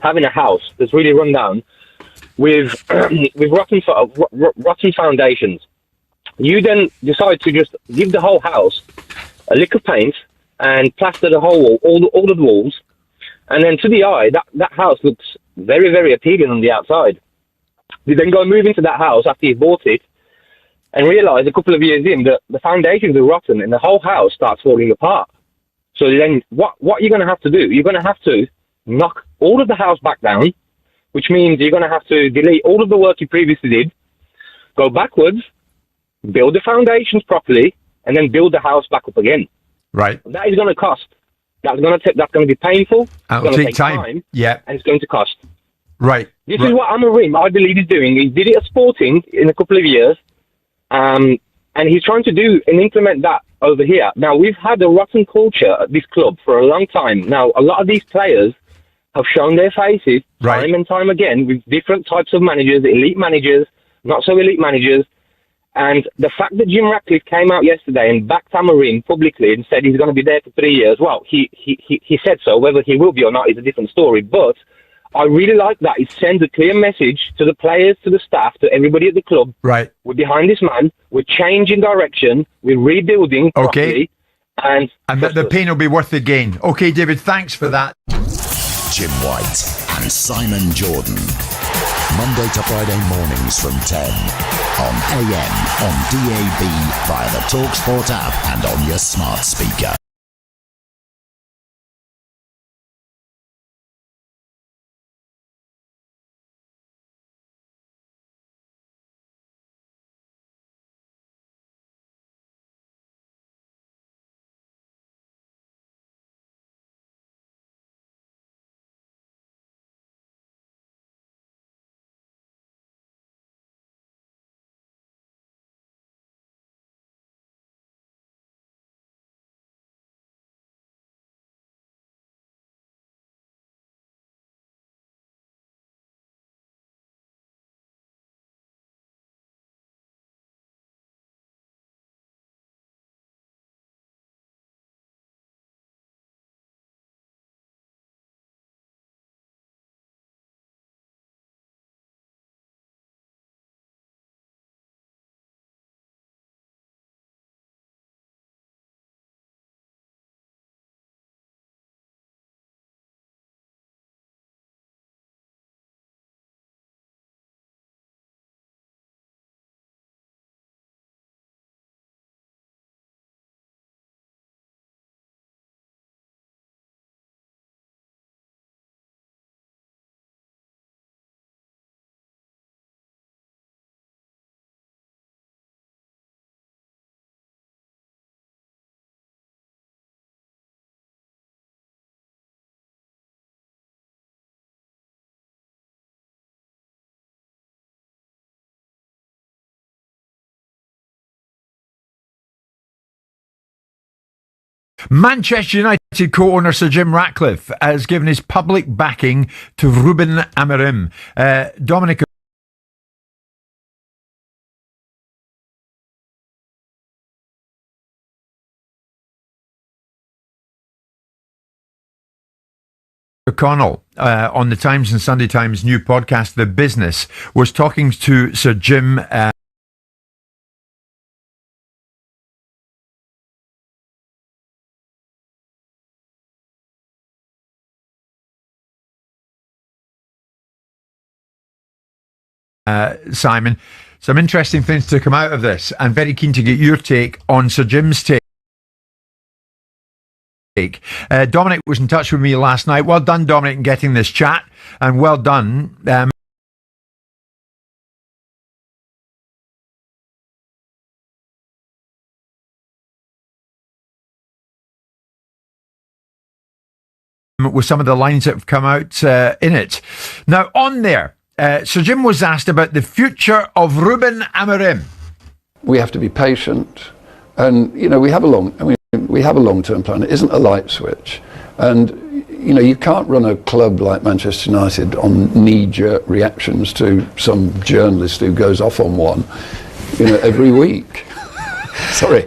having a house that's really run down with rotten foundations. You then decide to just give the whole house a lick of paint and plaster the whole wall, all of the walls, and then to the eye, that house looks very, very appealing on the outside. You then go and move into that house after you've bought it and realise a couple of years in that the foundations are rotten and the whole house starts falling apart. So then what you're going to have to do, you're going to have to knock all of the house back down, which means you're going to have to delete all of the work you previously did, go backwards, build the foundations properly, and then build the house back up again. Right. That is going to cost. That's going to be painful. It'll take time. Yeah. And it's going to cost. Right. This is what Amorim, I believe, is doing. He did it at Sporting in a couple of years, and he's trying to do and implement that over here. Now, we've had a rotten culture at this club for a long time. Now, a lot of these players have shown their faces time and time again with different types of managers, elite managers, not so elite managers. And the fact that Jim Ratcliffe came out yesterday and backed Amorim publicly and said he's going to be there for 3 years, well, he said so. Whether he will be or not is a different story. But I really like that. It sends a clear message to the players, to the staff, to everybody at the club. Right. We're behind this man. We're changing direction. We're rebuilding properly. And the pain will be worth the gain. Okay, David, thanks for that. Jim White and Simon Jordan. Monday to Friday mornings from 10 on AM, on DAB, via the TalkSport app and on your smart speaker. Manchester United co-owner Sir Jim Ratcliffe has given his public backing to Ruben Amorim. Dominic O'Connell on the Times and Sunday Times new podcast, The Business, was talking to Sir Jim Simon. Some interesting things to come out of this, and very keen to get your take on Sir Jim's take. Dominic was in touch with me last night. Well done, Dominic, in getting this chat, and well done. With some of the lines that have come out in it. Now, on there, Sir Jim was asked about the future of Ruben Amorim. We have to be patient, and we have a long-term plan. It isn't a light switch, and you can't run a club like Manchester United on knee-jerk reactions to some journalist who goes off on one, every week. Sorry.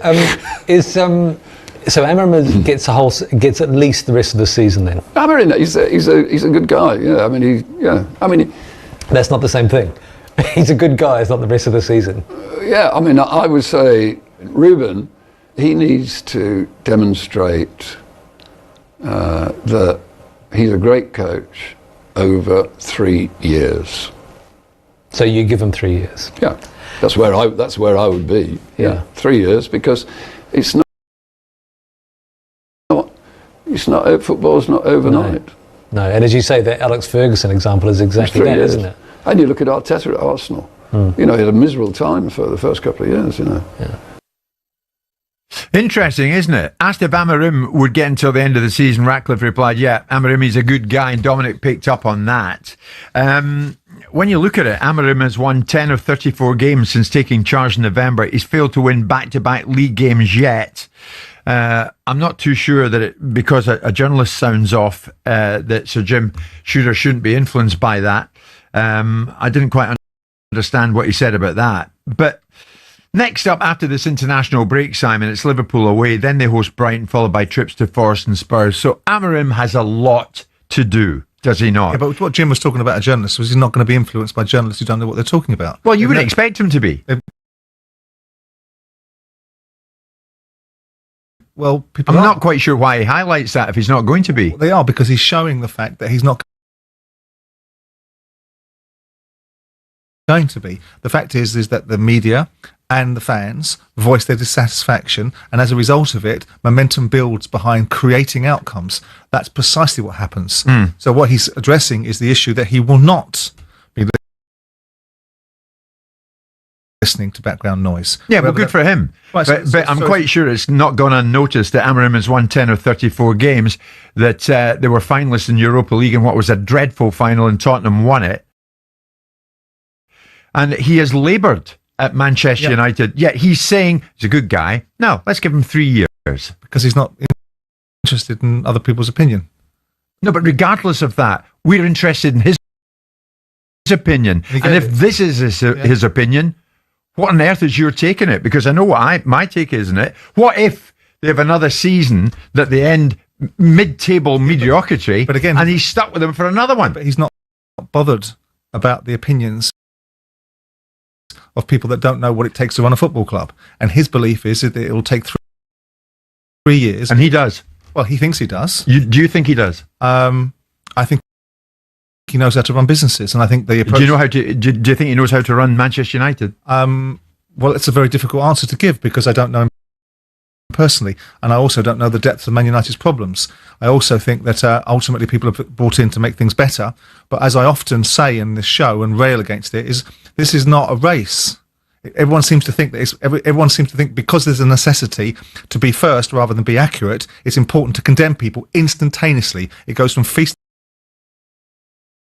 So Amorim gets at least the rest of the season then? Amorim, he's a good guy. That's not the same thing. He's a good guy. It's not the rest of the season. I would say Ruben, he needs to demonstrate that he's a great coach over 3 years. So you give him 3 years? Yeah, that's where I would be. Yeah, 3 years, because it's not football's not overnight. No, and as you say, the Alex Ferguson example is exactly that, isn't it? And you look at Arteta at Arsenal. He had a miserable time for the first couple of years. Yeah. Interesting, isn't it? Asked if Amorim would get until the end of the season, Ratcliffe replied, yeah, Amorim is a good guy, and Dominic picked up on that. When you look at it, Amorim has won 10 of 34 games since taking charge in November. He's failed to win back-to-back league games yet. I'm not too sure that because a journalist sounds off that Sir Jim should or shouldn't be influenced by that. I didn't quite understand what he said about that. But next up after this international break, Simon, it's Liverpool away. Then they host Brighton, followed by trips to Forest and Spurs. So Amorim has a lot to do, does he not? Yeah, but what Jim was talking about a journalist was he's not going to be influenced by journalists who don't know what they're talking about. Well, you would expect him to be. Well, I'm not quite sure why he highlights that if he's not going to be. Well, they are, because he's showing the fact that he's not going to be. The fact is that the media and the fans voice their dissatisfaction, and as a result of it, momentum builds behind creating outcomes. That's precisely what happens. So what he's addressing is the issue that he will not be listening to background noise. Yeah, well, good for him. Right, but I'm quite sure it's not gone unnoticed that Amorim has won 10 of 34 games, that they were finalists in Europa League in what was a dreadful final, and Tottenham won it. And he has laboured at Manchester United, yet he's saying he's a good guy. No, let's give him 3 years. Because he's not interested in other people's opinion. No, but regardless of that, we're interested in his opinion. And if this is his opinion, what on earth is your take on it? Because I know what my take is on it. What if they have another season that they end mid-table mediocrity, but again, and he's stuck with them for another one? But he's not bothered about the opinions of people that don't know what it takes to run a football club. And his belief is that it will take 3 years. And he does. Well, he thinks he does. Do you think he does? I think he knows how to run businesses, and I think the approach... Do you think he knows how to run Manchester United? Well, it's a very difficult answer to give, because I don't know him personally, and I also don't know the depth of Man United's problems. I also think that ultimately people are brought in to make things better, but as I often say in this show and rail against it, is this is not a race. Everyone seems to think everyone seems to think because there's a necessity to be first rather than be accurate, it's important to condemn people instantaneously. It goes from feast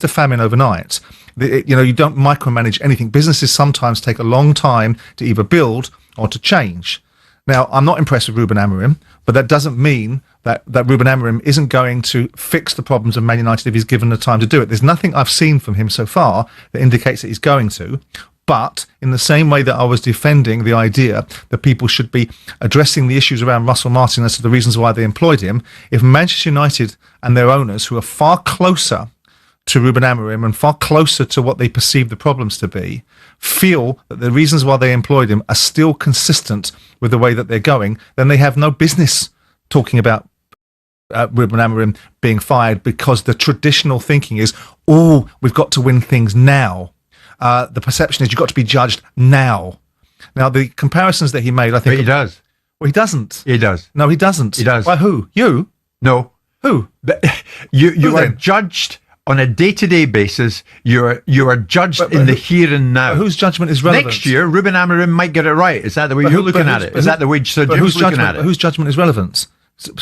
to famine overnight. You don't micromanage anything. Businesses sometimes take a long time to either build or to change. Now, I'm not impressed with Ruben Amorim. But that doesn't mean that Ruben Amorim isn't going to fix the problems of Man United if he's given the time to do it. There's nothing I've seen from him so far that indicates that he's going to. But in the same way that I was defending the idea that people should be addressing the issues around Russell Martin as to the reasons why they employed him, if Manchester United and their owners, who are far closer to Ruben Amorim and far closer to what they perceive the problems to be, feel that the reasons why they employed him are still consistent with the way that they're going, then they have no business talking about Ruben Amorim being fired, because the traditional thinking is, we've got to win things now. The perception is you've got to be judged now. Now, the comparisons that he made, I think... But he does. Well, he doesn't. He does. No, he doesn't. He does. By who? You? No. Who? You are judged on a day-to-day basis. You are judged in the here and now. Whose judgment is relevant? Next year, Ruben Amorim might get it right. Is that the way you're looking at it? Is that the way Sir Jim's looking at it? Whose judgment is relevant?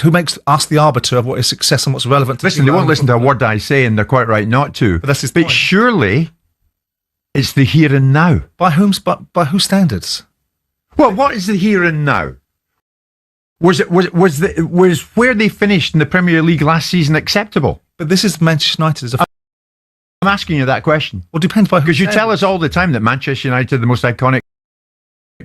Who makes us the arbiter of what is success and what's relevant? Listen, they won't listen to a word I say, and they're quite right not to. But that's his point. But surely, it's the here and now. By whose standards? Well, what is the here and now? Was where they finished in the Premier League last season acceptable? But this is Manchester United. I'm asking you that question. Well, depends by who. Because you tell us all the time that Manchester United are the most iconic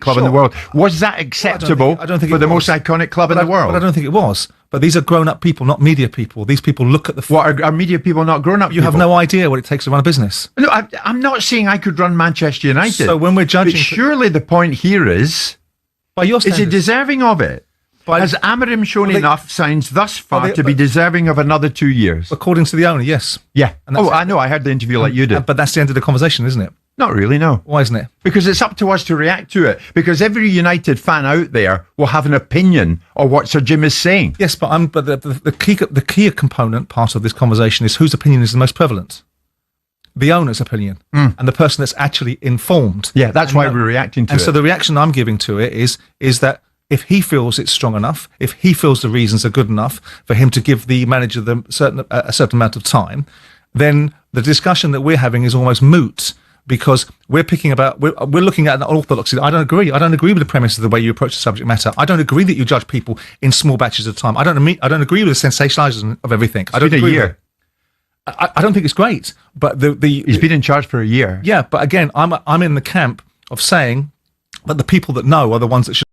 club in the world. Was that acceptable for the most iconic club in the world? But I don't think it was. But these are grown-up people, not media people. These people look at the... What, are media people not grown-up people? You have no idea what it takes to run a business. No, I'm not saying I could run Manchester United. So when we're judging... But surely the point here is... By your standards. Is he deserving of it? Has Amorim shown enough signs thus far to be deserving of another 2 years? According to the owner, yes. Yeah. I know. I heard the interview like you did. But that's the end of the conversation, isn't it? Not really, no. Why isn't it? Because it's up to us to react to it. Because every United fan out there will have an opinion of what Sir Jim is saying. Yes, but the key component part of this conversation is whose opinion is the most prevalent. The owner's opinion and the person that's actually informed. Yeah, that's why we're reacting to it. And so the reaction I'm giving to it is that if he feels it's strong enough, if he feels the reasons are good enough for him to give the manager a certain amount of time, then the discussion that we're having is almost moot. Because we're looking at an orthodoxy. I don't agree with the premise of the way you approach the subject matter. I don't agree that you judge people in small batches of time. I don't agree with the sensationalism of everything. I don't agree. A year. I don't think it's great. But he's been in charge for a year. Yeah, but again, I'm in the camp of saying that the people that know are the ones that should.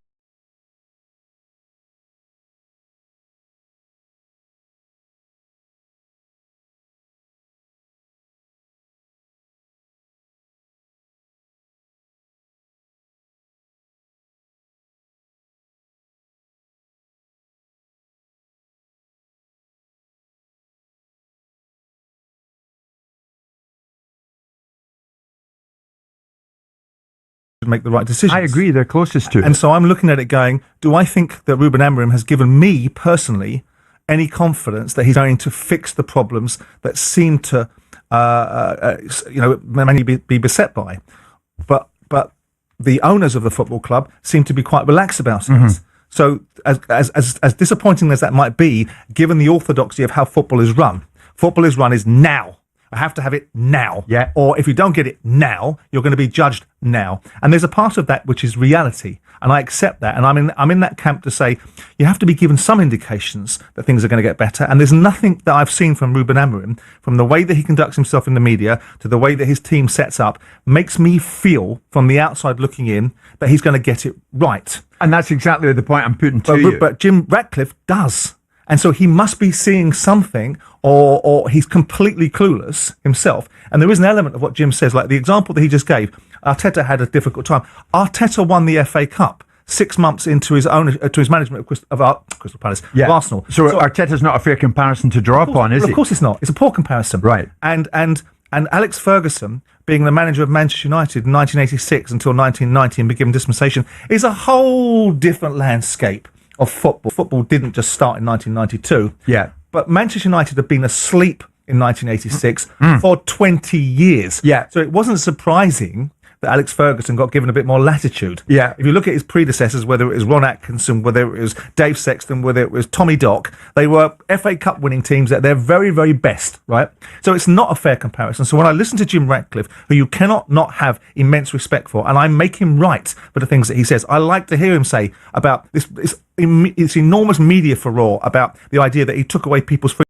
Make the right decisions. I agree, they're closest to it. And so I'm looking at it going, do I think that Ruben Amorim has given me personally any confidence that he's going to fix the problems that seem to many be beset by? But the owners of the football club seem to be quite relaxed about it. Mm-hmm. So as disappointing as that might be, given the orthodoxy of how football is run is now. I have to have it now. Yeah. Or if you don't get it now, you're going to be judged now. And there's a part of that which is reality. And I accept that. And I'm in that camp to say you have to be given some indications that things are going to get better. And there's nothing that I've seen from Ruben Amorim, from the way that he conducts himself in the media to the way that his team sets up, makes me feel from the outside looking in that he's going to get it right. And that's exactly the point I'm putting to you. But Jim Ratcliffe does. And so he must be seeing something, or he's completely clueless himself. And there is an element of what Jim says, like the example that he just gave. Arteta had a difficult time. Arteta won the FA Cup 6 months into his management of Crystal Palace, of Arsenal. So Arteta's not a fair comparison to draw upon, is it? Of course it's not. It's a poor comparison. Right. And Alex Ferguson, being the manager of Manchester United in 1986 until 1990 and be given dispensation, is a whole different landscape of football. Football didn't just start in 1992. Yeah. But Manchester United have been asleep in 1986 for 20 years. Yeah. So it wasn't surprising that Alex Ferguson got given a bit more latitude. Yeah. If you look at his predecessors, whether it was Ron Atkinson, whether it was Dave Sexton, whether it was Tommy Dock, they were FA Cup winning teams at their very, very best, right? So it's not a fair comparison. So when I listen to Jim Ratcliffe, who you cannot not have immense respect for, and I make him right for the things that he says, I like to hear him say about this enormous media furore about the idea that he took away people's free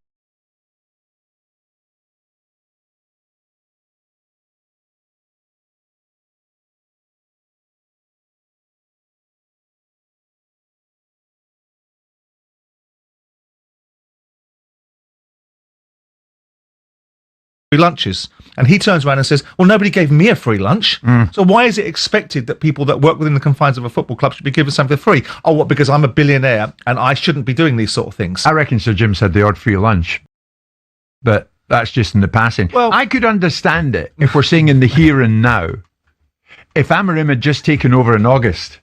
lunches, and he turns around and says, well, nobody gave me a free lunch, so why is it expected that people that work within the confines of a football club should be given something for free? Oh, what, because I'm a billionaire and I shouldn't be doing these sort of things? I reckon Sir Jim's had the odd free lunch, but that's just in the passing. Well, I could understand it if we're saying in the here and now. If Amorim had just taken over in August,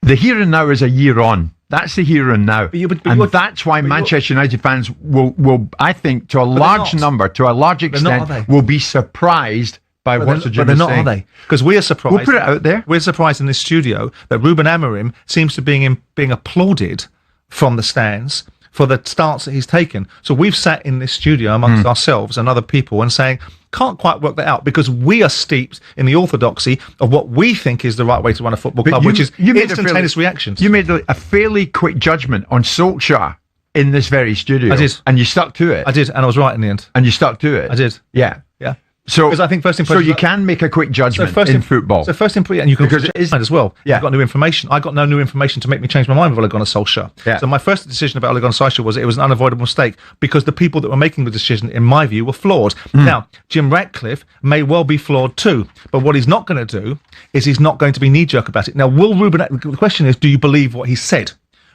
the here and now is a year on. That's the here and now. And that's why Manchester United fans will, I think, to a large number, to a large extent, will be surprised by what Sir Jim is saying. But they're not, are they? Because we are surprised. We'll put it out there. We're surprised in this studio that Ruben Amorim seems to be being applauded from the stands for the stance that he's taken. So we've sat in this studio amongst ourselves and other people and saying, can't quite work that out, because we are steeped in the orthodoxy of what we think is the right way to run a football club, which is instantaneous reactions. You made a fairly quick judgment on Solskjaer in this very studio. I did. And you stuck to it. I did, and I was right in the end. And you stuck to it. I did. Yeah. Yeah. So, because I think first impression. So you can make a quick judgment in football. So first impression, and you can because it is as well. Yeah. You've got new information. I got no new information to make me change my mind with Ole Gunnar Solskjaer. Yeah. So my first decision about Ole Gunnar Solskjaer was it was an unavoidable mistake because the people that were making the decision, in my view, were flawed. Now, Jim Ratcliffe may well be flawed too, but what he's not going to do is he's not going to be knee-jerk about it. Now, the question is, do you believe what he said?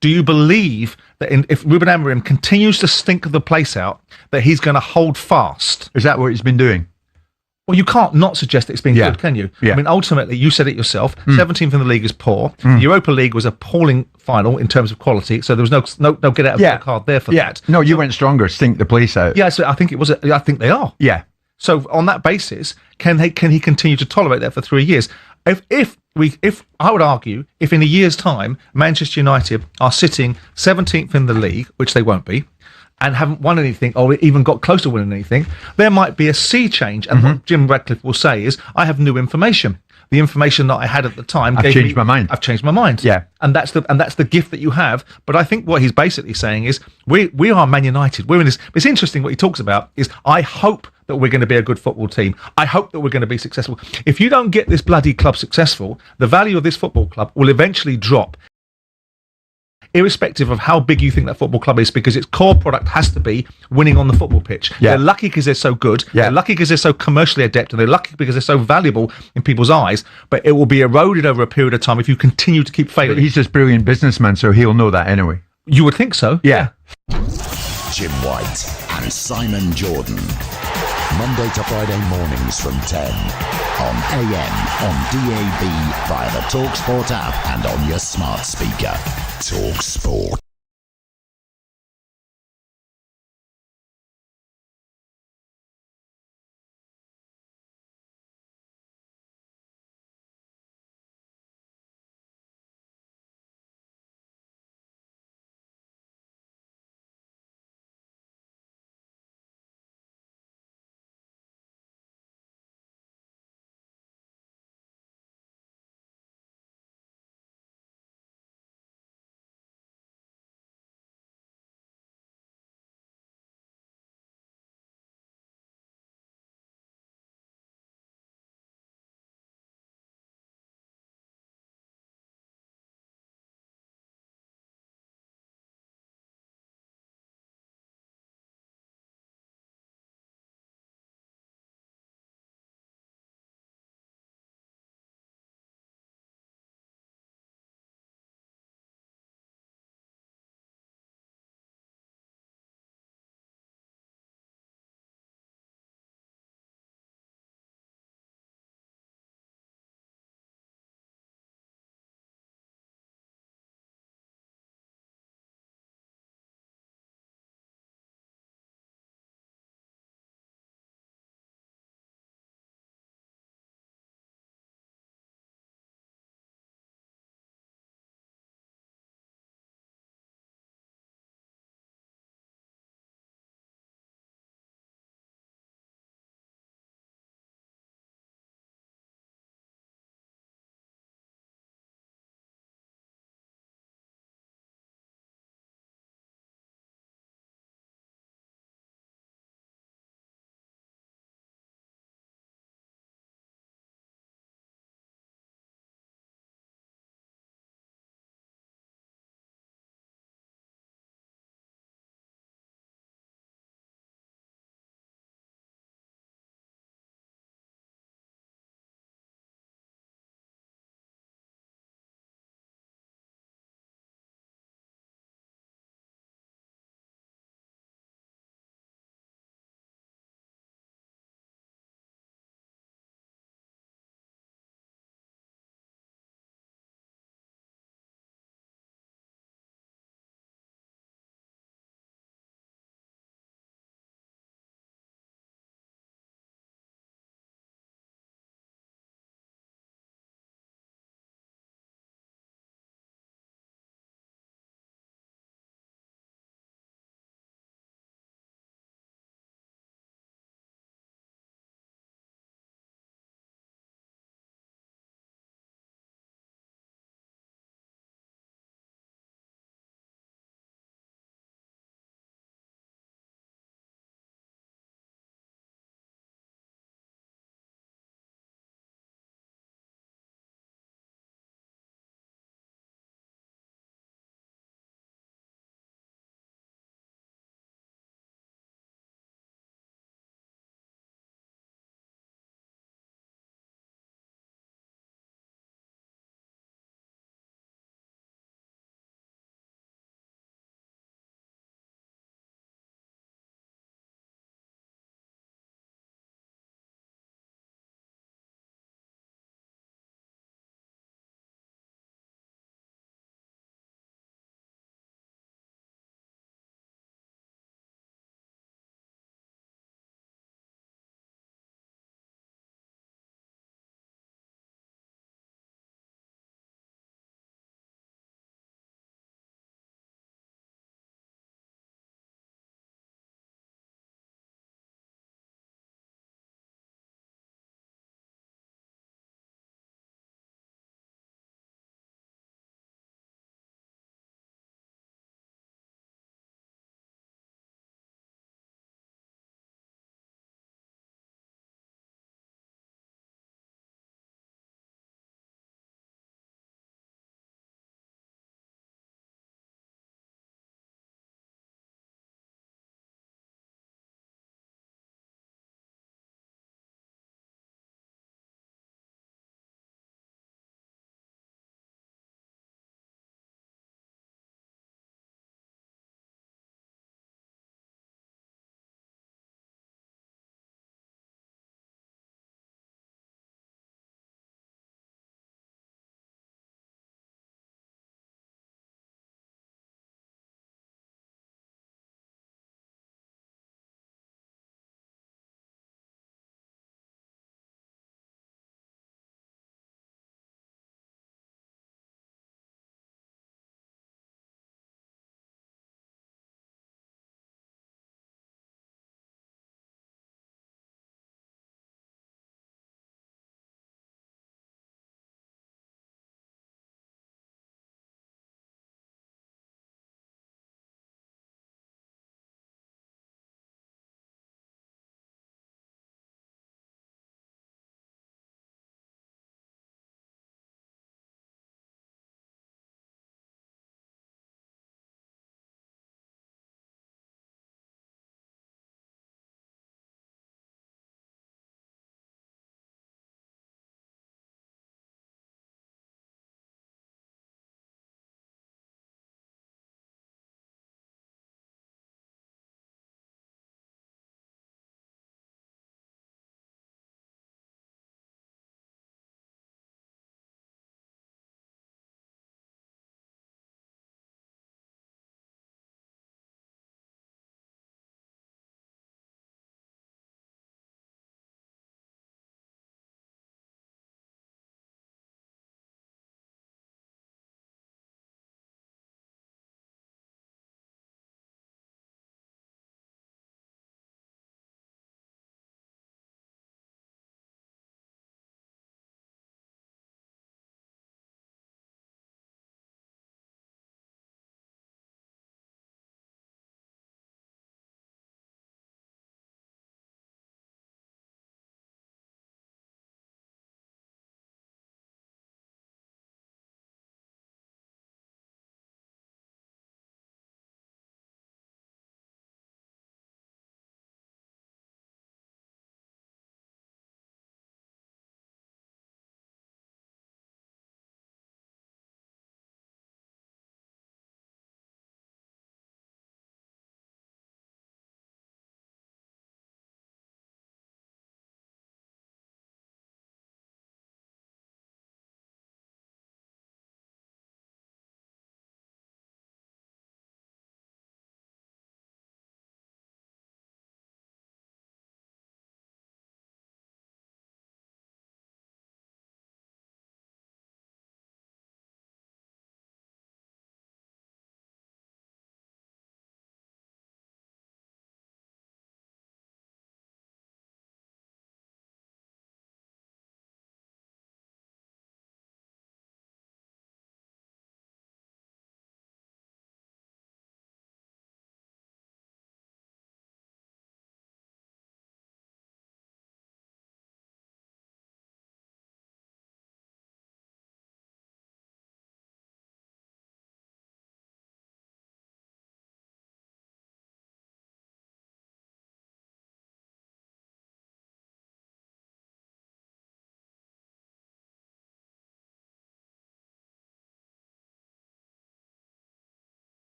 Do you believe that if Ruben Amorim continues to stink the place out, that he's going to hold fast? Is that what he's been doing? Well, you can't not suggest that it's been good, can you? Yeah. I mean, ultimately, you said it yourself. 17th in the league is poor. The Europa League was appalling final in terms of quality, so there was no get out of the card there for that. No, you went stronger, stink the place out. Yeah, so I think it was. I think they are. Yeah. So on that basis, can he continue to tolerate that for 3 years? If I would argue, if in a year's time Manchester United are sitting 17th in the league, which they won't be, and haven't won anything or even got close to winning anything, there might be a sea change. And what Jim Ratcliffe will say is, I have new information. The information that I had at the time I've changed my mind. I've changed my mind. Yeah. And that's the gift that you have. But I think what he's basically saying is, we are Man United. We're in this. It's interesting what he talks about is, I hope that we're going to be a good football team. I hope that we're going to be successful. If you don't get this bloody club successful, the value of this football club will eventually drop, irrespective of how big you think that football club is, because its core product has to be winning on the football pitch. Yeah. They're lucky because they're so good. Yeah. They're lucky because they're so commercially adept, and they're lucky because they're so valuable in people's eyes. But it will be eroded over a period of time if you continue to keep failing. But he's this brilliant businessman, so he'll know that anyway. You would think so. Yeah. Jim White and Simon Jordan. Monday to Friday mornings from 10 on AM, on DAB, via the TalkSport app and on your smart speaker. TalkSport.